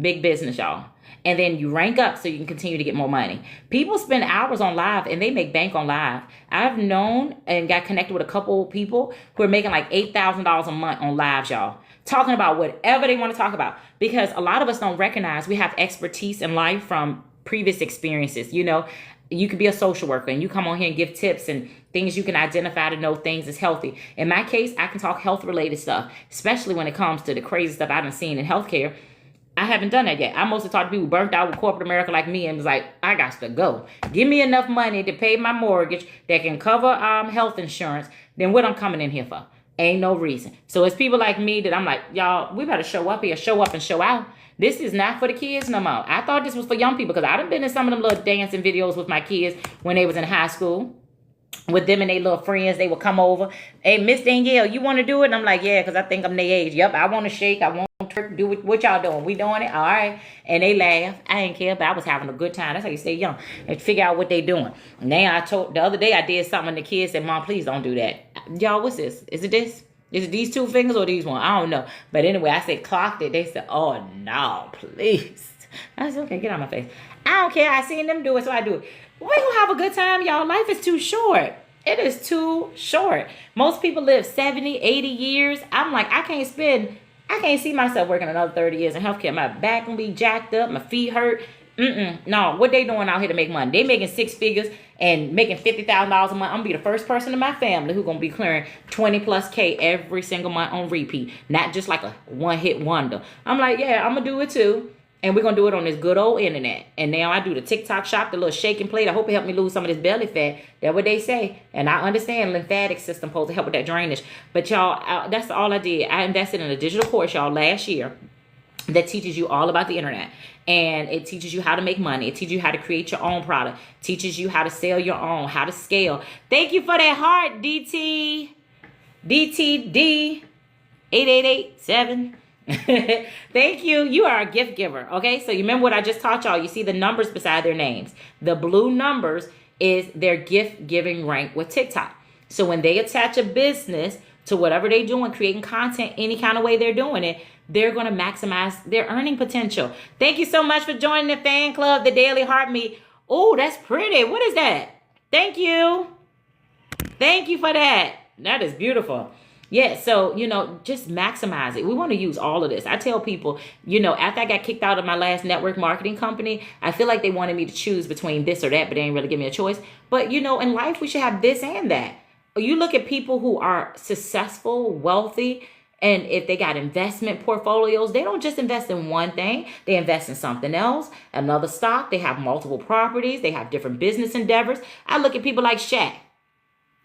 Big business, y'all. And then you rank up so you can continue to get more money. People spend hours on live and they make bank on live. I've known and got connected with a couple people who are making like $8,000 a month on lives, y'all. Talking about whatever they want to talk about. Because a lot of us don't recognize we have expertise in life from previous experiences. You know, you could be a social worker and you come on here and give tips and things you can identify to know things is healthy. In my case, I can talk health related stuff, especially when it comes to the crazy stuff I've seen in healthcare. I haven't done that yet. I mostly talk to people burnt out with corporate America like me and was like, I got to go. Give me enough money to pay my mortgage that can cover health insurance. Then what I'm coming in here for? Ain't no reason. So it's people like me that I'm like, y'all, we better show up here, show up and show out. This is not for the kids no more. I thought this was for young people because I done been in some of them little dancing videos with my kids when they was in high school. With them and their little friends, they would come over. Hey, Miss Danielle, you want to do it? And I'm like, yeah, because I think I'm their age. Yep, I want to shake. I want to do what y'all doing. We doing it? All right. And they laugh. I ain't care, but I was having a good time. That's how you stay young and figure out what they doing. Now, the other day I did something and the kids said, Mom, please don't do that. Y'all, what's this? Is it this? Is it these two fingers or these one? I don't know. But anyway, I said, clocked it. They said, oh, no, please. I said, okay, get out of my face. I don't care. I seen them do it, so I do it. We gonna have a good time, y'all. Life is too short. It is too short. Most people live 70, 80 years. I'm like, I can't see myself working another 30 years in healthcare. My back gonna be jacked up. My feet hurt. No, what they doing out here to make money? They making six figures and making $50,000 a month. I'm gonna be the first person in my family who gonna be clearing 20 plus K every single month on repeat. Not just like a one hit wonder. I'm like, yeah, I'm gonna do it too. And we're going to do it on this good old internet. And now I do the TikTok shop, the little shake and plate. I hope it helped me lose some of this belly fat. That's what they say. And I understand lymphatic system supposed to help with that drainage. But y'all, that's all I did. I invested in a digital course, y'all, last year that teaches you all about the internet. And it teaches you how to make money. It teaches you how to create your own product. It teaches you how to sell your own, how to scale. Thank you for that heart, DT. DTD 8887. Thank you. You are a gift giver. Okay, so you remember what I just taught y'all. You see the numbers beside their names. The blue numbers is their gift giving rank with TikTok. So when they attach a business to whatever they're doing, creating content, any kind of way they're doing it, they're going to maximize their earning potential. Thank you so much for joining the fan club, the Daily Heart Me. Oh, that's pretty. What is that? Thank you. Thank you for that. That is beautiful. Yeah, so, just maximize it. We want to use all of this. I tell people, after I got kicked out of my last network marketing company, I feel like they wanted me to choose between this or that, but they didn't really give me a choice. But, in life, we should have this and that. You look at people who are successful, wealthy, and if they got investment portfolios, they don't just invest in one thing. They invest in something else, another stock. They have multiple properties. They have different business endeavors. I look at people like Shaq.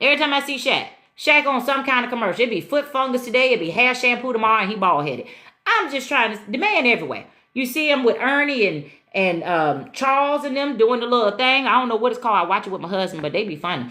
Every time I see Shaq on some kind of commercial. It'd be foot fungus today. It'd be hair shampoo tomorrow, and he bald headed. I'm just trying to, the man everywhere. You see him with Ernie and Charles and them doing the little thing. I don't know what it's called. I watch it with my husband, but they be funny.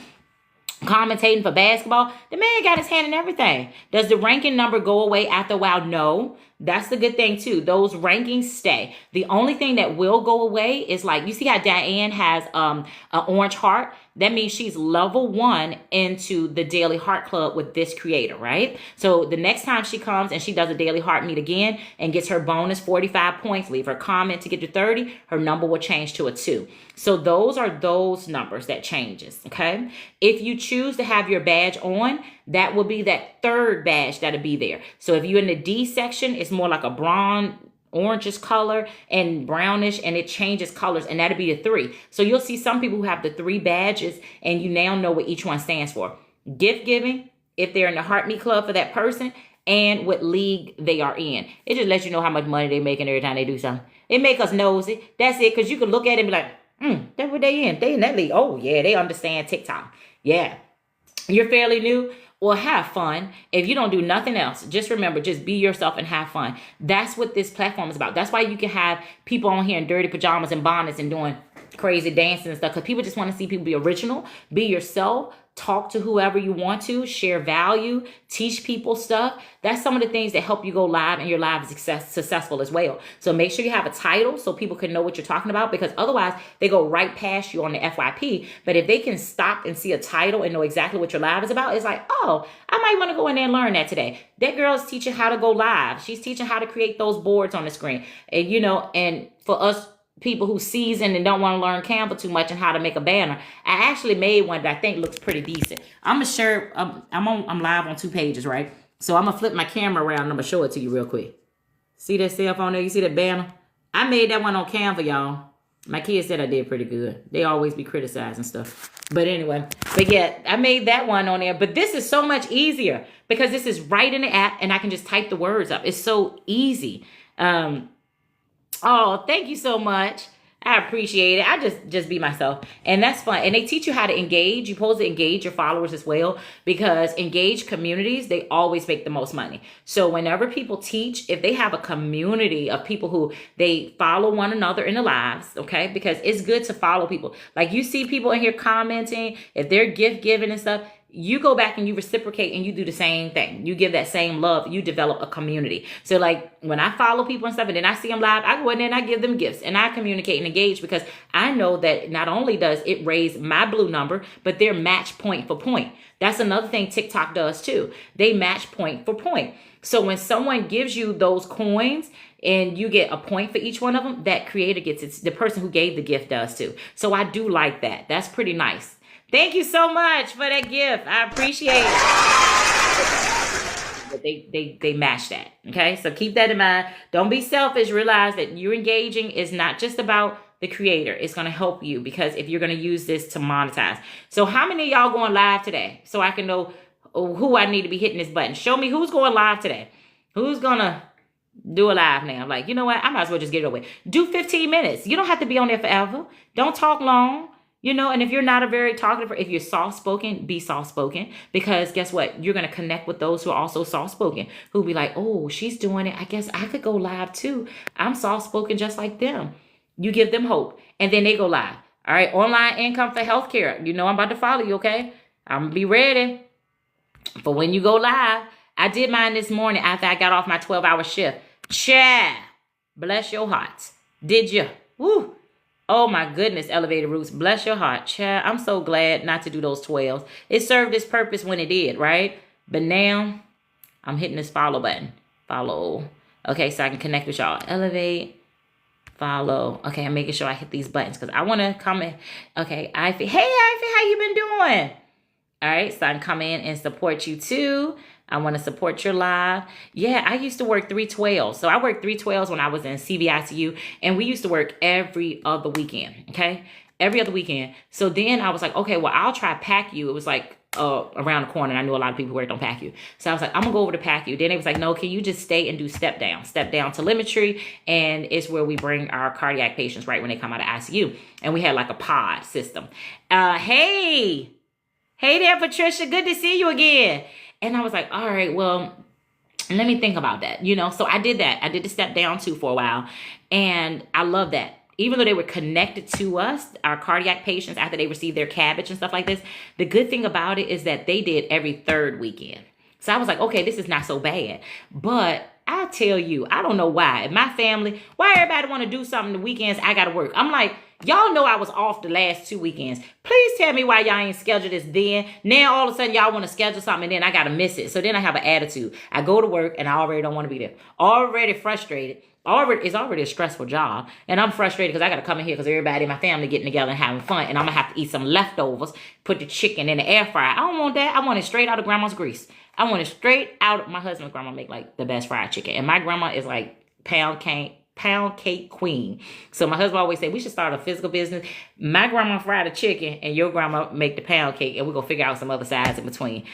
Commentating for basketball. The man got his hand in everything. Does the ranking number go away after a while? No. That's the good thing too. Those rankings stay. The only thing that will go away is like, you see how Diane has an orange heart? That means she's level 1 into the Daily Heart Club with this creator, right? So the next time she comes and she does a Daily Heart Meet again and gets her bonus 45 points, leave her comment to get to 30, her number will change to a 2. So those are those numbers that changes, okay? If you choose to have your badge on, that will be that third badge that'll be there. So if you're in the D section, it's more like a bronze, orangish color and brownish, and it changes colors, and that'll be a 3. So you'll see some people who have the 3 badges, and you now know what each one stands for. Gift giving, if they're in the Heart Me Club for that person, and what league they are in. It just lets you know how much money they're making every time they do something. It make us nosy. That's it, because you can look at it and be like, that's what they in. They in that league. Oh, yeah, they understand TikTok. Yeah. You're fairly new. Well, have fun. If you don't do nothing else, just remember, just be yourself and have fun. That's what this platform is about. That's why you can have people on here in dirty pajamas and bonnets and doing crazy dancing and stuff, because people just want to see people be original, be yourself, talk to whoever you want to, share value, teach people stuff. That's some of the things that help you go live and your live is successful as well. So make sure you have a title so people can know what you're talking about, because otherwise they go right past you on the FYP. But if they can stop and see a title and know exactly what your live is about, it's like, oh, I might want to go in there and learn that today. That girl is teaching how to go live. She's teaching how to create those boards on the screen. And, and for us people who season and don't want to learn Canva too much and how to make a banner, I actually made one that I think looks pretty decent. I'm gonna share. I'm live on 2 pages, right? So I'm gonna flip my camera around and I'm gonna show it to you real quick. See that cell phone there? You see that banner? I made that one on Canva, y'all. My kids said I did pretty good. They always be criticizing stuff. But anyway, but yeah, I made that one on there. But this is so much easier because this is right in the app and I can just type the words up. It's so easy. Oh, thank you so much. I appreciate it. I just be myself. And that's fun. And they teach you how to engage. You're supposed to engage your followers as well, because engaged communities, they always make the most money. So whenever people teach, if they have a community of people who they follow one another in the lives, okay? Because it's good to follow people. Like you see people in here commenting, if they're gift giving and stuff, you go back and you reciprocate and you do the same thing. You give that same love. You develop a community. So like when I follow people and stuff and then I see them live, I go in there and I give them gifts and I communicate and engage, because I know that not only does it raise my blue number, but they're match point for point. That's another thing TikTok does too. They match point for point. So when someone gives you those coins and you get a point for each one of them, that creator gets it. The person who gave the gift does too. So I do like that. That's pretty nice. Thank you so much for that gift. I appreciate it. But they match that. Okay. So keep that in mind. Don't be selfish. Realize that you're engaging is not just about the creator. It's going to help you, because if you're going to use this to monetize. So how many of y'all going live today? So I can know who I need to be hitting this button. Show me who's going live today. Who's going to do a live now? I'm like, you know what? I might as well just get it away. Do 15 minutes. You don't have to be on there forever. Don't talk long. You know, and if you're not a very talkative, if you're soft-spoken, be soft-spoken, because guess what? You're going to connect with those who are also soft-spoken, who'll be like, oh, she's doing it. I guess I could go live too. I'm soft-spoken just like them. You give them hope, and then they go live. All right, online income for healthcare. You know I'm about to follow you, okay? I'm going to be ready for when you go live. I did mine this morning after I got off my 12-hour shift. Child, bless your heart. Did you? Woo. Oh my goodness, Elevated Roots. Bless your heart, child. I'm so glad not to do those 12s. It served its purpose when it did, right? But now I'm hitting this follow button. Follow. Okay, so I can connect with y'all. Elevate. Follow. Okay, I'm making sure I hit these buttons because I want to come in. Okay, Ivy. Hey, Ivy, how you been doing? All right, so I can come in and support you too. I want to support your live. Yeah, I used to work 312. So I worked 312s when I was in CVICU, and we used to work every other weekend, okay? Every other weekend. So then I was like, okay, well, I'll try PACU. It was like around the corner, and I knew a lot of people who worked on PACU. So I was like, I'm going to go over to PACU. Then it was like, no, can you just stay and do step down telemetry, and it's where we bring our cardiac patients right when they come out of ICU. And we had like a pod system. Hey there, Patricia. Good to see you again. And I was like, all right, well, let me think about that, you know? So I did that. I did the step down too for a while. And I love that. Even though they were connected to us, our cardiac patients, after they received their cabbage and stuff like this, the good thing about it is that they did every third weekend. So I was like, okay, this is not so bad. But I tell you, I don't know why. In my family, why everybody want to do something the weekends, I got to work. I'm like, y'all know I was off the last 2 weekends. Please tell me why y'all ain't scheduled this then. Now all of a sudden y'all want to schedule something and then I got to miss it. So then I have an attitude. I go to work and I already don't want to be there. Already frustrated. It's already a stressful job. And I'm frustrated because I got to come in here because everybody in my family getting together and having fun. And I'm going to have to eat some leftovers, put the chicken in the air fryer. I don't want that. I want it straight out of grandma's grease. I want it straight out. My husband's grandma make like the best fried chicken. And my grandma is like pound cake queen. So my husband always say we should start a physical business. My grandma fried a chicken and your grandma make the pound cake, and we're gonna figure out some other sides in between.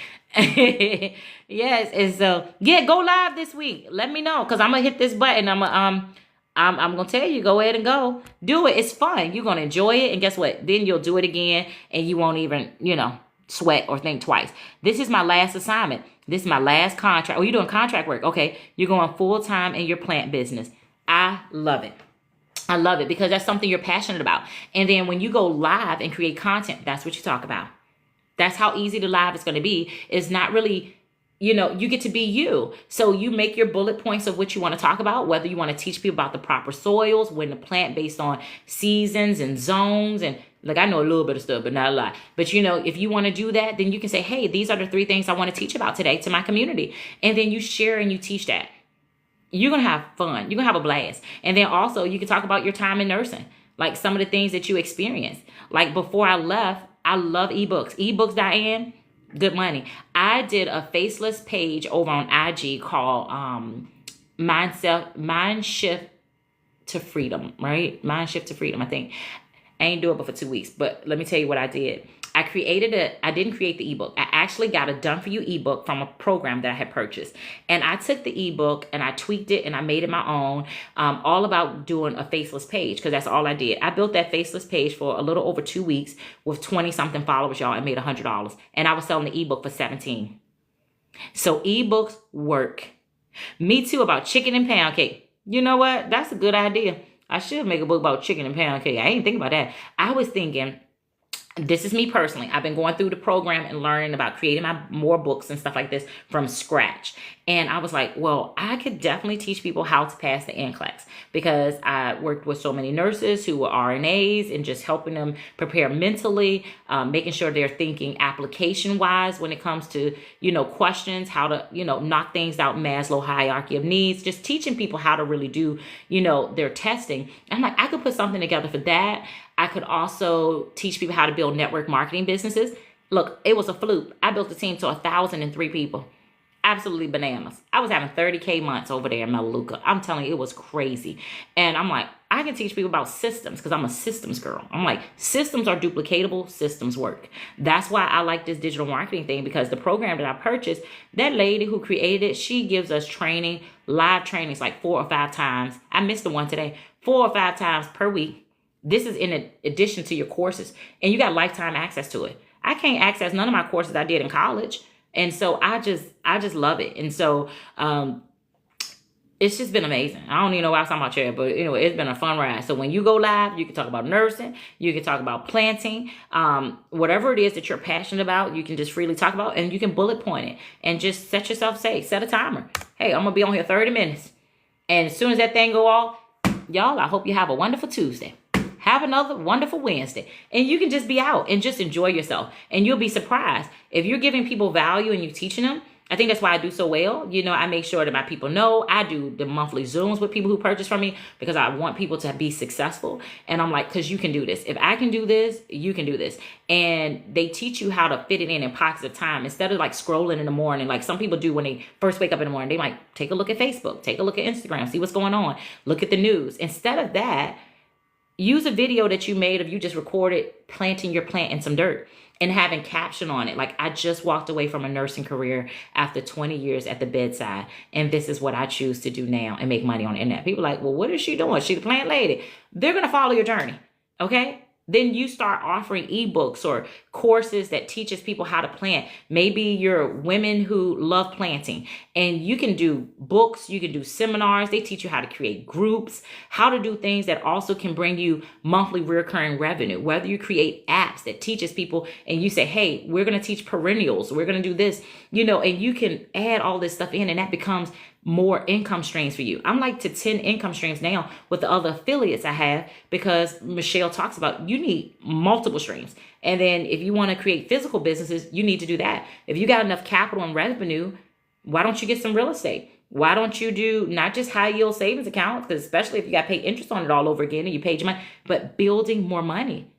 Yes, and so yeah, go live this week. Let me know, because I'm gonna hit this button. I'm gonna tell you, go ahead and go. Do it. It's fun. You're gonna enjoy it, and guess what? Then you'll do it again and you won't even, sweat or think twice. This is my last assignment. This is my last contract. Oh, you're doing contract work. Okay. You're going full time in your plant business. I love it. I love it because that's something you're passionate about. And then when you go live and create content, that's what you talk about. That's how easy the live is going to be. It's not really, you get to be you. So you make your bullet points of what you want to talk about, whether you want to teach people about the proper soils, when to plant based on seasons and zones. And like, I know a little bit of stuff, but not a lot. But if you want to do that, then you can say, hey, these are the 3 things I want to teach about today to my community. And then you share and you teach that. You're going to have fun. You're going to have a blast. And then also you can talk about your time in nursing, like some of the things that you experienced. Like before I left, I love ebooks. Ebooks, Diane, good money. I did a faceless page over on IG called Mind Shift to Freedom, right? Mind Shift to Freedom, I think. I ain't do it but for 2 weeks, but let me tell you what I did. I didn't create the ebook. I actually got a done for you ebook from a program that I had purchased. And I took the ebook and I tweaked it and I made it my own, all about doing a faceless page, because that's all I did. I built that faceless page for a little over 2 weeks with 20 something followers, y'all, and made $100. And I was selling the ebook for 17. So ebooks work. Me too about chicken and pound cake. You know what? That's a good idea. I should make a book about chicken and pound cake. I ain't thinking about that. I was thinking, this is me personally. I've been going through the program and learning about creating my more books and stuff like this from scratch. And I was like, well, I could definitely teach people how to pass the NCLEX, because I worked with so many nurses who were RNAs and just helping them prepare mentally, making sure they're thinking application wise when it comes to, questions, how to, knock things out, Maslow hierarchy of needs, just teaching people how to really do, their testing. And I'm like, I could put something together for that. I could also teach people how to build network marketing businesses. Look, it was a fluke. I built a team to 1,003 people. Absolutely bananas. I was having 30K months over there in Melaleuca. I'm telling you, it was crazy. And I'm like, I can teach people about systems because I'm a systems girl. I'm like, systems are duplicatable, systems work. That's why I like this digital marketing thing, because the program that I purchased, that lady who created it, she gives us training, live trainings like 4 or 5 times. I missed the one today, 4 or 5 times per week. This is in addition to your courses, and you got lifetime access to it. I can't access none of my courses I did in college. And so I just love it. And so it's just been amazing. I don't even know why I'm talking about chair, but it's been a fun ride. So when you go live, you can talk about nursing, you can talk about planting, whatever it is that you're passionate about, you can just freely talk about, and you can bullet point it and just set yourself safe. Set a timer. Hey, I'm gonna be on here 30 minutes. And as soon as that thing go off, y'all, I hope you have a wonderful Tuesday. Have another wonderful Wednesday. And you can just be out and just enjoy yourself. And you'll be surprised. If you're giving people value and you're teaching them, I think that's why I do so well. I make sure that my people know. I do the monthly Zooms with people who purchase from me because I want people to be successful. And I'm like, because you can do this. If I can do this, you can do this. And they teach you how to fit it in pockets of time instead of like scrolling in the morning. Like some people do when they first wake up in the morning. They might take a look at Facebook, take a look at Instagram, see what's going on, look at the news. Instead of that, use a video that you made of you just recorded planting your plant in some dirt and having caption on it. Like, I just walked away from a nursing career after 20 years at the bedside, and this is what I choose to do now and make money on the internet. People are like, well, what is she doing? She the plant lady. They're going to follow your journey. Okay. Then you start offering ebooks or courses that teaches people how to plant. Maybe you're women who love planting, and you can do books, you can do seminars. They teach you how to create groups, how to do things that also can bring you monthly recurring revenue. Whether you create apps that teaches people and you say, hey, we're going to teach perennials, we're going to do this, and you can add all this stuff in, and that becomes more income streams for you. I'm like to 10 income streams now with the other affiliates I have, because Michelle talks about you need multiple streams. And then if you want to create physical businesses, you need to do that. If you got enough capital and revenue, why don't you get some real estate? Why don't you do not just high yield savings accounts? Because especially if you got to pay interest on it all over again and you paid your money, but building more money.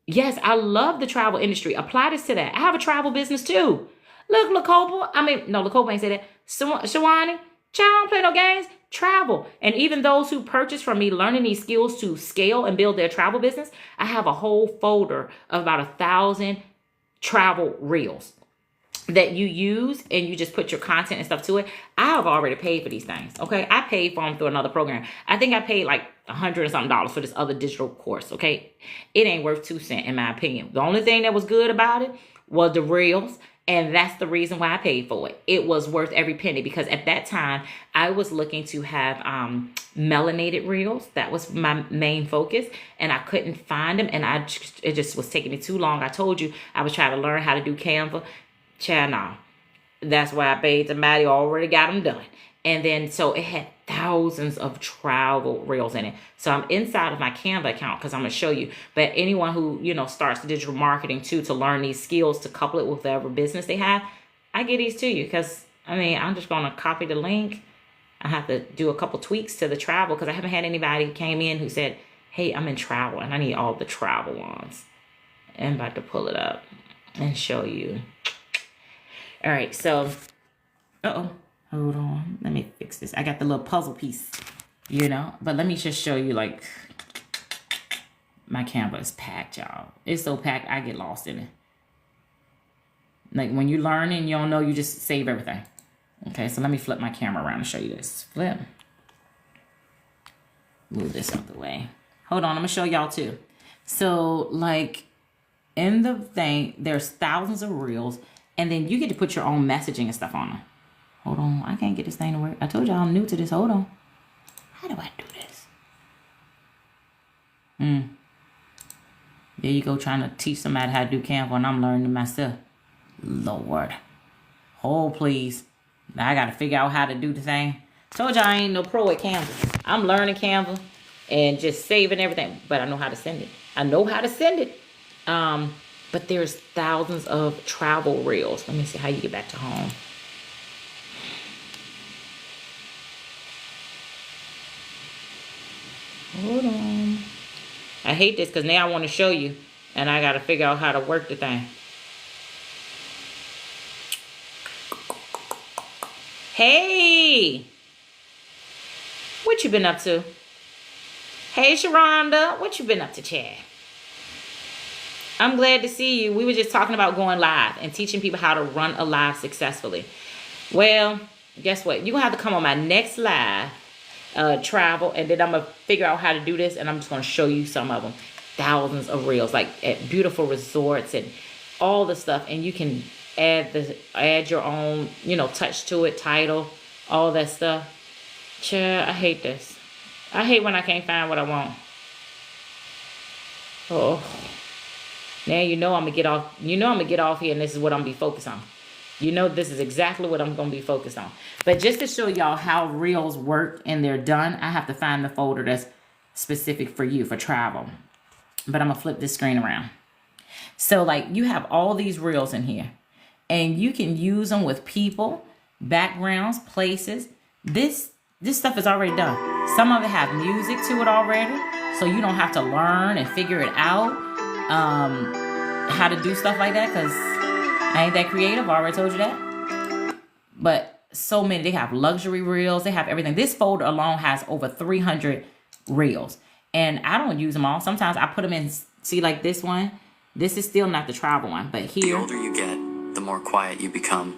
Yes, I love the travel industry. Apply this to that. I have a travel business too. Look, Lacopa ain't say that. Shawani, child, don't play no games. Travel. And even those who purchase from me learning these skills to scale and build their travel business, I have a whole folder of about 1,000 travel reels that you use, and you just put your content and stuff to it. I have already paid for these things. Okay. I paid for them through another program. I think I paid like $100 and something for this other digital course. Okay. It ain't worth 2 cents in my opinion. The only thing that was good about it was the reels. And that's the reason why I paid for it. It was worth every penny, because at that time I was looking to have melanated reels. That was my main focus, and I couldn't find them. And it just was taking me too long. I told you I was trying to learn how to do Canva. Child, no. That's why I paid somebody already got them done. And then so it had thousands of travel reels in it. So I'm inside of my Canva account because I'm going to show you. But anyone who, starts digital marketing too, to learn these skills, to couple it with whatever business they have, I get these to you because, I'm just going to copy the link. I have to do a couple tweaks to the travel because I haven't had anybody who came in who said, hey, I'm in travel and I need all the travel ones. I'm about to pull it up and show you. All right. So, hold on. Let me fix this. I got the little puzzle piece, but let me just show you, like, My Canva is packed, y'all. It's so packed, I get lost in it. Like when you learn and you don't know, you just save everything. Okay, so let me flip my camera around and show you this. Flip. Move this out the way. Hold on, I'm gonna show y'all too. So like in the thing, there's thousands of reels, and then you get to put your own messaging and stuff on them. Hold on, I can't get this thing to work. I told y'all I'm new to this. Hold on. How do I do this? There you go, trying to teach somebody how to do Canva, and I'm learning myself. Lord. Oh, please. Now I got to figure out how to do the thing. Told y'all I ain't no pro at Canva. I'm learning Canva and just saving everything. But I know how to send it. I know how to send it. But there's thousands of travel reels. Let me see how you get back to home. Hold on. I hate this because now I want to show you. And I got to figure out how to work the thing. Hey, what you been up to? Hey, Sharonda, what you been up to, Chad? I'm glad to see you. We were just talking about going live and teaching people how to run a live successfully. Well, guess what? You're going to have to come on my next live, travel, and then I'm going to figure out how to do this, and I'm just going to show you some of them. Thousands of reels, like at beautiful resorts and all the stuff, and you can add your own, touch to it, title, all that stuff. Child, I hate this. I hate when I can't find what I want. Oh, now I'm gonna get off. I'm gonna get off here, and this is what I'm gonna be focused on. This is exactly what I'm gonna be focused on. But just to show y'all how reels work and they're done, I have to find the folder that's specific for you for travel. But I'm gonna flip this screen around. So like you have all these reels in here. And you can use them with people, backgrounds, places. This stuff is already done. Some of it have music to it already, so you don't have to learn and figure it out how to do stuff like that, because I ain't that creative. I already told you that. But so many. They have luxury reels. They have everything. This folder alone has over 300 reels. And I don't use them all. Sometimes I put them in, see like this one. This is still not the travel one, but here. The older you get, the more quiet you become.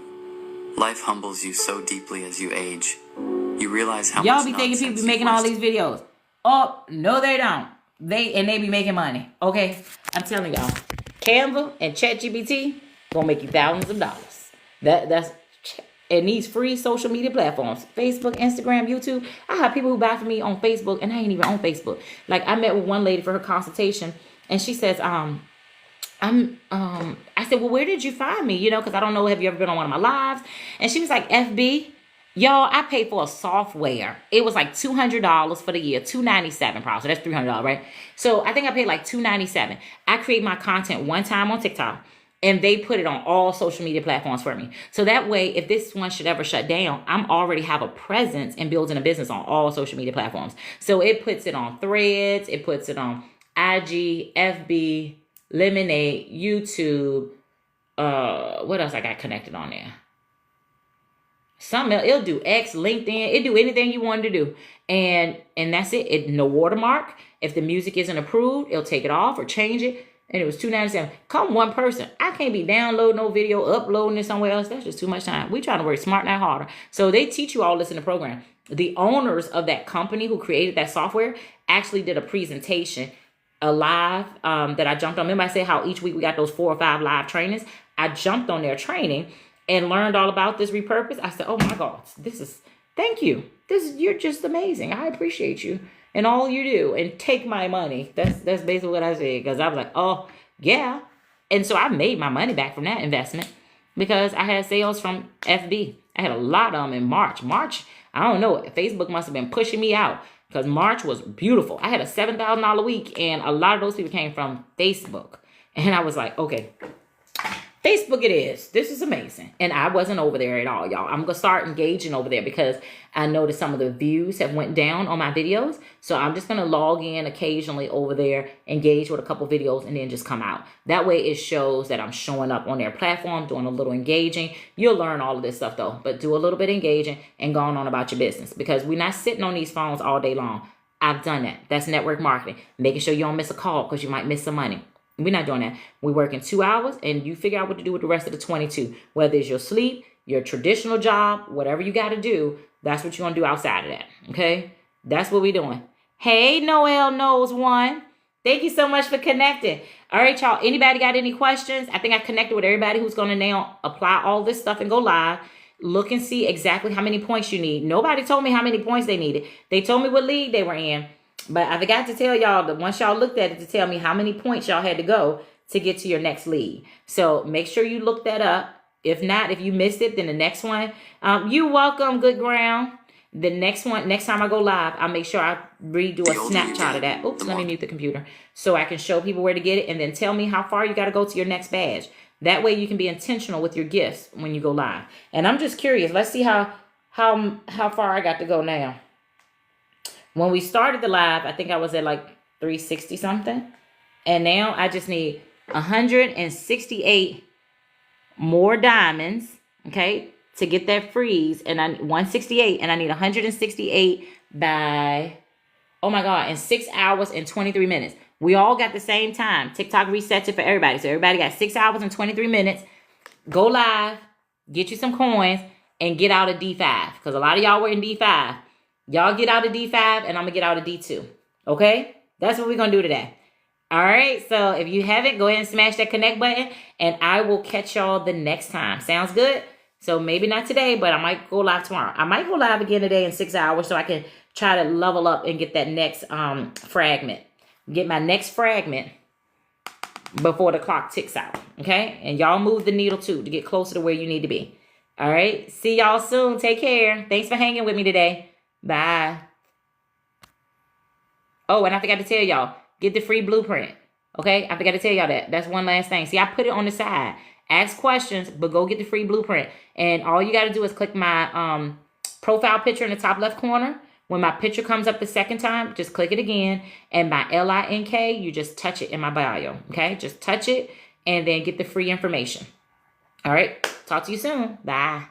Life humbles you so deeply as you age. You realize how y'all much be thinking people be nonsense making you've all these wasted. videos. Oh, no they don't. They be making money. Okay? I'm telling y'all. Canva and ChatGPT gonna make you thousands of dollars. That's and these free social media platforms. Facebook, Instagram, YouTube. I have people who buy from me on Facebook, and I ain't even on Facebook. Like I met with one lady for her consultation, and she says, I said, well, where did you find me? Because I don't know, have you ever been on one of my lives? And she was like, FB. Y'all, I paid for a software. It was like $200 for the year, $297 probably. So that's $300, right? So I think I paid like $297. I create my content one time on TikTok, and they put it on all social media platforms for me. So that way, if this one should ever shut down, I'm already have a presence and building a business on all social media platforms. So it puts it on Threads. It puts it on IG, FB, Lemonade, YouTube. What else I got connected on there? Something else. It'll do X, LinkedIn. It'll do anything you wanted to do. And that's it. It no watermark. If the music isn't approved, it'll take it off or change it. And it was $297. Come one person. I can't be downloading no video, uploading it somewhere else. That's just too much time. We trying to work smart, not harder. So they teach you all this in the program. The owners of that company who created that software actually did a presentation, a live that I jumped on. Remember I said how each week we got those 4 or 5 live trainings? I jumped on their training and learned all about this repurpose. I said, oh my God, thank you. You're just amazing. I appreciate you and all you do, and take my money. That's basically what I said, because I was like, oh yeah. And so I made my money back from that investment because I had sales from FB. I had a lot of them in March. I don't know. Facebook must have been pushing me out because March was beautiful. I had a $7,000 week, and a lot of those people came from Facebook. And I was like, okay, Facebook it is. This is amazing. And I wasn't over there at all, y'all. I'm going to start engaging over there because I noticed some of the views have went down on my videos. So I'm just going to log in occasionally over there, engage with a couple videos, and then just come out. That way it shows that I'm showing up on their platform, doing a little engaging. You'll learn all of this stuff though, but do a little bit engaging and going on about your business, because we're not sitting on these phones all day long. I've done that. That's network marketing. Making sure you don't miss a call because you might miss some money. We're not doing that. We work in 2 hours and you figure out what to do with the rest of the 22. Whether it's your sleep, your traditional job, whatever you got to do, that's what you're going to do outside of that. Okay? That's what we're doing. Hey, Noel knows one. Thank you so much for connecting. All right, y'all. Anybody got any questions? I think I connected with everybody who's going to now apply all this stuff and go live. Look and see exactly how many points you need. Nobody told me how many points they needed. They told me what league they were in. But I forgot to tell y'all that once y'all looked at it to tell me how many points y'all had to go to get to your next league. So make sure you look that up. If not, if you missed it, then the next one, you're welcome, Good Ground. The next one, next time I go live, I'll make sure I redo a snapshot of that. Oops, let me mute the computer so I can show people where to get it and then tell me how far you got to go to your next badge. That way you can be intentional with your gifts when you go live. And I'm just curious. Let's see how far I got to go now. When we started the live, I think I was at like 360 something. And now I just need 168 more diamonds, okay, to get that freeze. And 168, and I need 168 by, oh my God, in 6 hours and 23 minutes. We all got the same time. TikTok resets it for everybody. So everybody got 6 hours and 23 minutes. Go live, get you some coins, and get out of D5. Because a lot of y'all were in D5. Y'all get out of D5, and I'm going to get out of D2. Okay? That's what we're going to do today. All right? So if you haven't, go ahead and smash that connect button, and I will catch y'all the next time. Sounds good? So maybe not today, but I might go live tomorrow. I might go live again today in 6 hours so I can try to level up and get that next fragment. Get my next fragment before the clock ticks out. Okay? And y'all move the needle too to get closer to where you need to be. All right? See y'all soon. Take care. Thanks for hanging with me today. Bye. Oh, and I forgot to tell y'all, get the free blueprint. Okay? I forgot to tell y'all that. That's one last thing. See, I put it on the side. Ask questions, but go get the free blueprint. And all you got to do is click my profile picture in the top left corner. When my picture comes up the second time, just click it again. And my LINK, you just touch it in my bio. Okay? Just touch it and then get the free information. All right? Talk to you soon. Bye.